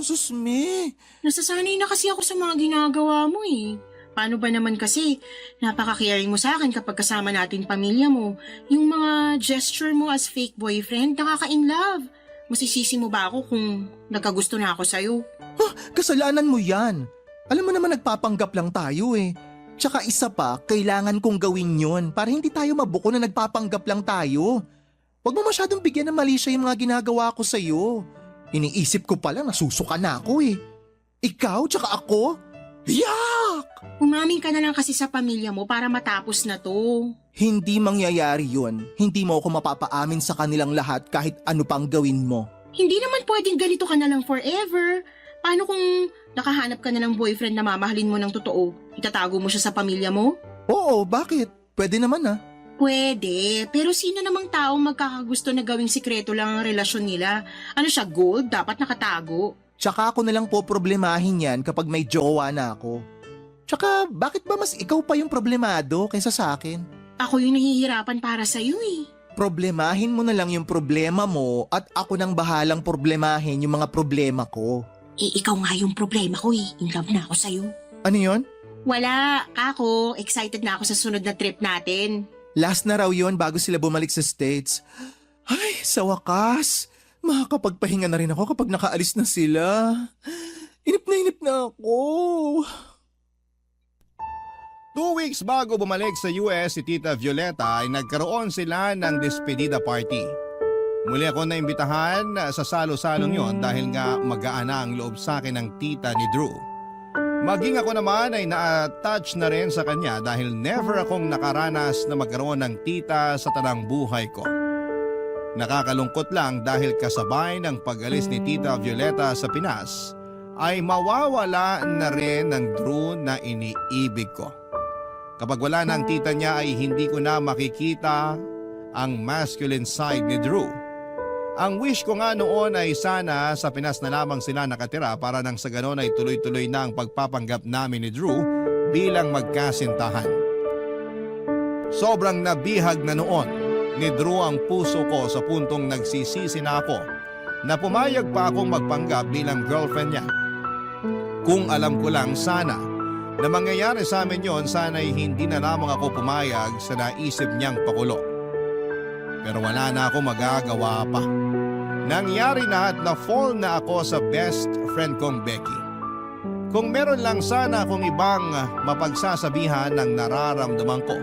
Susme. Nasasanay na kasi ako sa mga ginagawa mo eh. Paano ba naman kasi, napaka-caring mo sa akin kapag kasama natin pamilya mo. Yung mga gesture mo as fake boyfriend, nakaka-inlove. Masisisi mo ba ako kung nagkagusto na ako sa'yo? Kasalanan mo yan. Alam mo naman nagpapanggap lang tayo eh. Tsaka isa pa, kailangan kong gawin yon para hindi tayo mabuko na nagpapanggap lang tayo. Huwag mo masyadong bigyan ng mali siya yung mga ginagawa ko sa'yo. Iniisip ko pala nasusuka na ako eh. Ikaw tsaka ako? Yak! Umamin ka na lang kasi sa pamilya mo para matapos na to. Hindi mangyayari yun. Hindi mo ako mapapaamin sa kanilang lahat kahit ano pang gawin mo. Hindi naman pwedeng ganito ka na lang forever. Paano kung nakahanap ka na ng boyfriend na mamahalin mo ng totoo? Itatago mo siya sa pamilya mo? Oo, bakit? Pwede naman ah. Pwede, pero sino namang taong magkakagusto na gawing sikreto lang ang relasyon nila? Ano siya, gold? Dapat nakatago. Tsaka ako na lang po problemahin yan kapag may jowa na ako. Tsaka bakit ba mas ikaw pa yung problemado kaysa sa akin? Ako yung nahihirapan para sa'yo eh. Problemahin mo na lang yung problema mo at ako nang bahalang problemahin yung mga problema ko. Ikaw nga yung problema ko eh. In love na ako sa'yo. Ano yon? Wala. Ako, excited na ako sa sunod na trip natin. Last na raw yon bago sila bumalik sa States. Ay, sa wakas. Makakapagpahinga na rin ako kapag nakaalis na sila. Inip na ako. 2 weeks bago bumalik sa US si Tita Violeta ay nagkaroon sila ng despedida party. Muli ako naimbitahan sa salo-salong yon dahil nga magaan na ang loob sa akin ng tita ni Drew. Maging ako naman ay na-attach na rin sa kanya dahil never akong nakaranas na magkaroon ng tita sa tanang buhay ko. Nakakalungkot lang dahil kasabay ng pag-alis ni Tita Violeta sa Pinas ay mawawala na rin ng Drew na iniibig ko. Kapag wala na ang tita niya ay hindi ko na makikita ang masculine side ni Drew. Ang wish ko nga noon ay sana sa Pinas na lamang sila nakatira para nang sa ganon ay tuloy-tuloy na ang pagpapanggap namin ni Drew bilang magkasintahan. Sobrang nabihag na noon ni Drew ang puso ko sa puntong nagsisisi na ako na pumayag pa akong magpanggap bilang girlfriend niya. Kung alam ko lang sana na mangyayari sa amin yon, sana'y hindi na lamang ako pumayag sa naisip niyang pakulo. Pero wala na ako magagawa pa. Nangyari na at na-fall na ako sa best friend kong Becky. Kung meron lang sana akong ibang mapagsasabihan ng nararamdaman ko.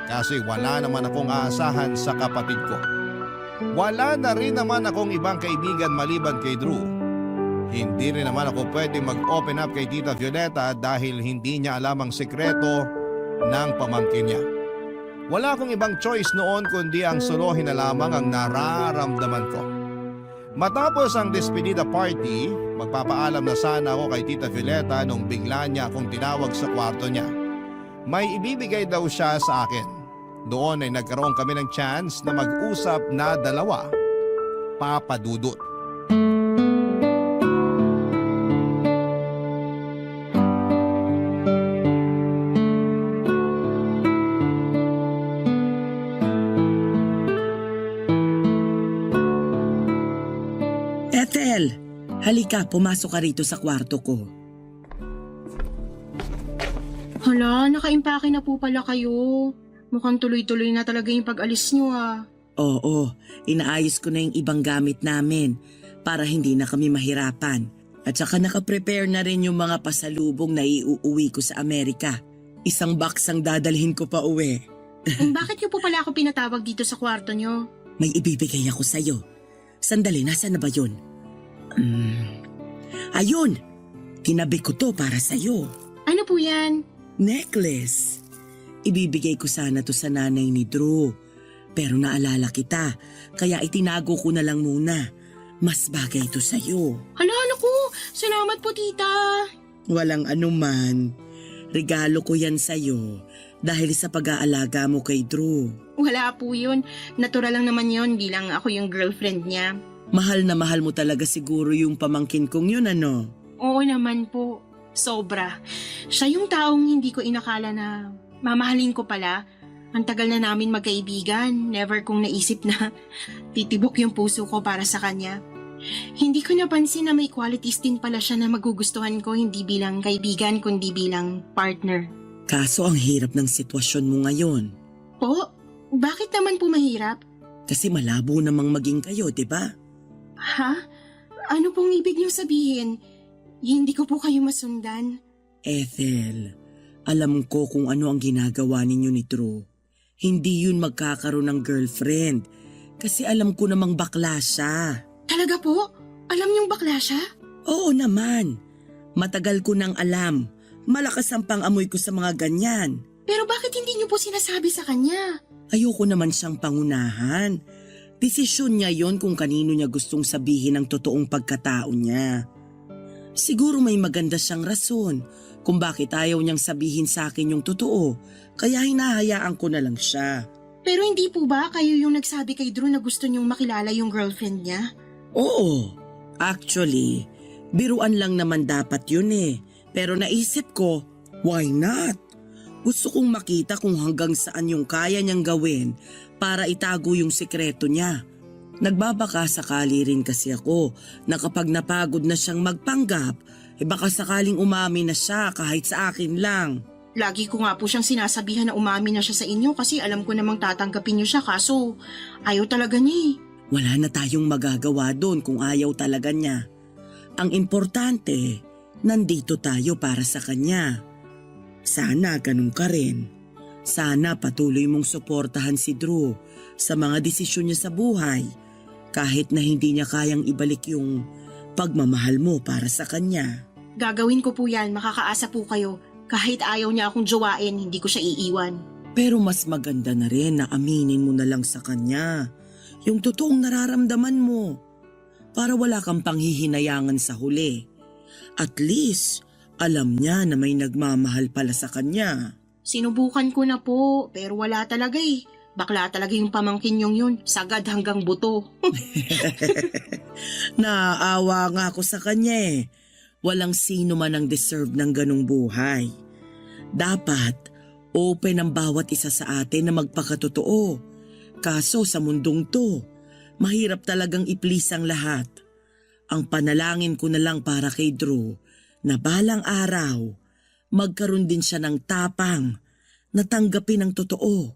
Kasi wala naman akong aasahan sa kapatid ko. Wala na rin naman akong ibang kaibigan maliban kay Drew. Hindi rin naman ako pwede mag-open up kay Tita Violeta dahil hindi niya alam ang sekreto ng pamangkin niya. Wala akong ibang choice noon kundi ang solohin na lamang ang nararamdaman ko. Matapos ang despedida party, magpapaalam na sana ako kay Tita Violeta nung bigla niya akong tinawag sa kwarto niya. May ibibigay daw siya sa akin. Doon ay nagkaroon kami ng chance na mag-usap na dalawa. Papa Dudut. Ethel, halika, pumasok ka rito sa kwarto ko. Hala, nakaimpake na po pala kayo. Mukhang tuloy-tuloy na talaga yung pag-alis nyo ah. Oo, inaayos ko na yung ibang gamit namin para hindi na kami mahirapan. At saka nakaprepare na rin yung mga pasalubong na iuuwi ko sa Amerika. Isang box ang dadalhin ko pa uwi. Bakit nyo po pala ako pinatawag dito sa kwarto nyo? May ibibigay ako sa'yo. Sandali, nasaan na ba yun? Ayun! Tinabi ko to para sa'yo. Ano po yan? Necklace. Ibibigay ko sana to sa nanay ni Drew. Pero naalala kita, kaya itinago ko na lang muna. Mas bagay to sa'yo. Hala, naku! Salamat po, tita! Walang anuman. Regalo ko yan sa'yo dahil sa pag-aalaga mo kay Drew. Wala po yun. Natural lang naman yun bilang ako yung girlfriend niya. Mahal na mahal mo talaga siguro yung pamangkin kong yun, ano? Oo naman po. Sobra. Siya yung taong hindi ko inakala na mamahalin ko pala. Ang tagal na namin magkaibigan. Never kong naisip na titibok yung puso ko para sa kanya. Hindi ko napansin na may qualities din pala siya na magugustuhan ko hindi bilang kaibigan kundi bilang partner. Kaso ang hirap ng sitwasyon mo ngayon. Po? Bakit naman po mahirap? Kasi malabo namang maging kayo, di ba? Ha? Ano pong ibig niyo sabihin? Hindi ko po kayo masundan. Ethel, alam ko kung ano ang ginagawa ninyo ni Drew. Hindi yun magkakaroon ng girlfriend. Kasi alam ko namang bakla siya. Talaga po? Alam niyong bakla siya? Oo naman. Matagal ko nang alam. Malakas ang pang-amoy ko sa mga ganyan. Pero bakit hindi niyo po sinasabi sa kanya? Ayoko naman siyang pangunahan. Desisyon niya yon kung kanino niya gustong sabihin ang totoong pagkatao niya. Siguro may maganda siyang rason kung bakit ayaw niyang sabihin sa akin yung totoo, kaya hinahayaan ko na lang siya. Pero hindi po ba kayo yung nagsabi kay Drew na gusto niyong makilala yung girlfriend niya? Oo, actually, biruan lang naman dapat yun eh. Pero naisip ko, why not? Gusto kong makita kung hanggang saan yung kaya niyang gawin para itago yung sikreto niya. Nagbabaka sakali rin kasi ako na kapag napagod na siyang magpanggap, baka sakaling umami na siya kahit sa akin lang. Lagi ko nga po siyang sinasabihan na umami na siya sa inyo kasi alam ko namang tatanggapin niyo siya kaso ayaw talaga niya eh. Wala na tayong magagawa doon kung ayaw talaga niya. Ang importante, nandito tayo para sa kanya. Sana ganun ka rin. Sana patuloy mong suportahan si Drew sa mga desisyon niya sa buhay kahit na hindi niya kayang ibalik yung pagmamahal mo para sa kanya. Gagawin ko po yan, makakaasa po kayo. Kahit ayaw niya akong jowain, hindi ko siya iiwan. Pero mas maganda na rin na aminin mo na lang sa kanya yung totoong nararamdaman mo para wala kang panghihinayangan sa huli. At least, alam niya na may nagmamahal pala sa kanya. Sinubukan ko na po, pero wala talaga eh. Bakla talaga yung pamangkin yung yun, sagad hanggang buto. Naaawa nga ako sa kanya eh. Walang sino man ang deserve ng ganong buhay. Dapat, open ang bawat isa sa atin na magpakatotoo. Kaso sa mundong to, mahirap talagang i-please ang lahat. Ang panalangin ko na lang para kay Drew na balang araw, magkaroon din siya ng tapang na tanggapin ang totoo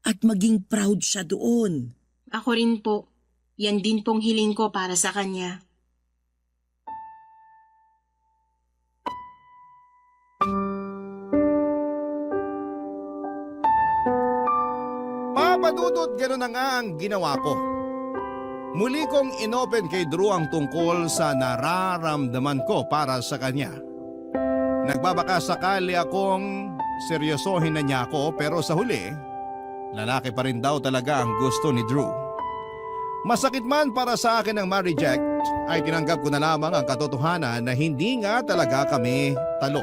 at maging proud siya doon. Ako rin po, yan din pong hiling ko para sa kanya. Papadudot, gano'n na nga ang ginawa ko. Muli kong inopen kay Drew ang tungkol sa nararamdaman ko para sa kanya. Nagbabaka sakali akong seryosohin na niya ako pero sa huli, lalaki pa rin daw talaga ang gusto ni Drew. Masakit man para sa akin ang ma-reject, ay tinanggap ko na lamang ang katotohanan na hindi nga talaga kami talo.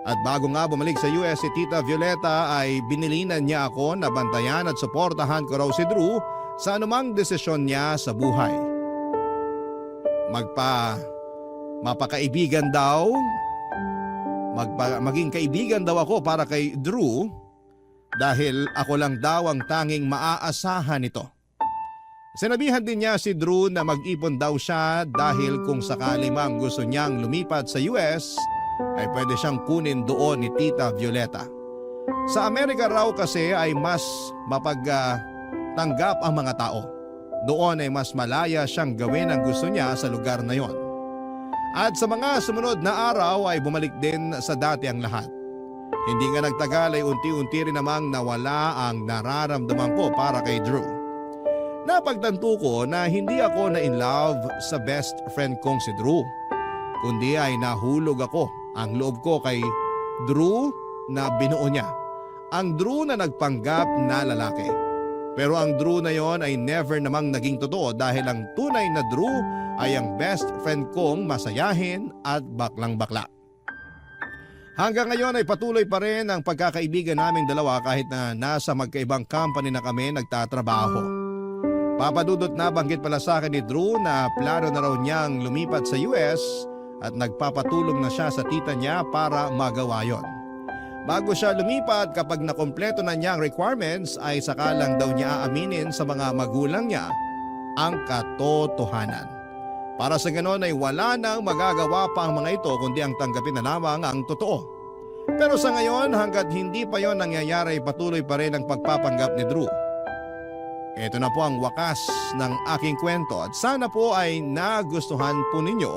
At bago nga bumalik sa US si Tita Violeta ay binilinan niya ako na bantayan at suportahan ko raw si Drew sa anumang desisyon niya sa buhay. Mapakaibigan daw, maging kaibigan daw ako para kay Drew dahil ako lang daw ang tanging maaasahan nito. Sinabihan din niya si Drew na mag-ipon daw siya dahil kung sakali mang gusto niyang lumipat sa US, ay pwede siyang kunin doon ni Tita Violeta. Sa Amerika raw kasi ay mas mapagtanggap ang mga tao. Doon ay mas malaya siyang gawin ang gusto niya sa lugar na yon. At sa mga sumunod na araw ay bumalik din sa dati ang lahat. Hindi nga nagtagal ay unti-unti rin namang nawala ang nararamdaman ko para kay Drew. Napagtanto ko na hindi ako na in love sa best friend kong si Drew, kundi ay nahulog ako ang loob ko kay Drew na binuo niya. Ang Drew na nagpanggap na lalaki. Pero ang Drew na yon ay never namang naging totoo dahil ang tunay na Drew ay ang best friend kong masayahin at baklang-bakla. Hanggang ngayon ay patuloy pa rin ang pagkakaibigan naming dalawa kahit na nasa magkaibang company na kami nagtatrabaho. Papadudot na banggit pala sa akin ni Drew na plano na raw niyang lumipat sa US at nagpapatulong na siya sa tita niya para magawa yon. Bago siya lumipat, kapag nakompleto na niya ang requirements ay sakalang daw niya aaminin sa mga magulang niya ang katotohanan. Para sa ganon ay wala nang magagawa pa ang mga ito kundi ang tanggapin na lamang ang totoo. Pero sa ngayon hanggat hindi pa yon nangyayari patuloy pa rin ang pagpapanggap ni Drew. Ito na po ang wakas ng aking kwento at sana po ay nagustuhan po ninyo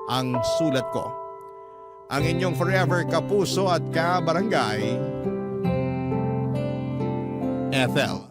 ang sulat ko. Ang inyong forever kapuso at kabarangay, Ethel.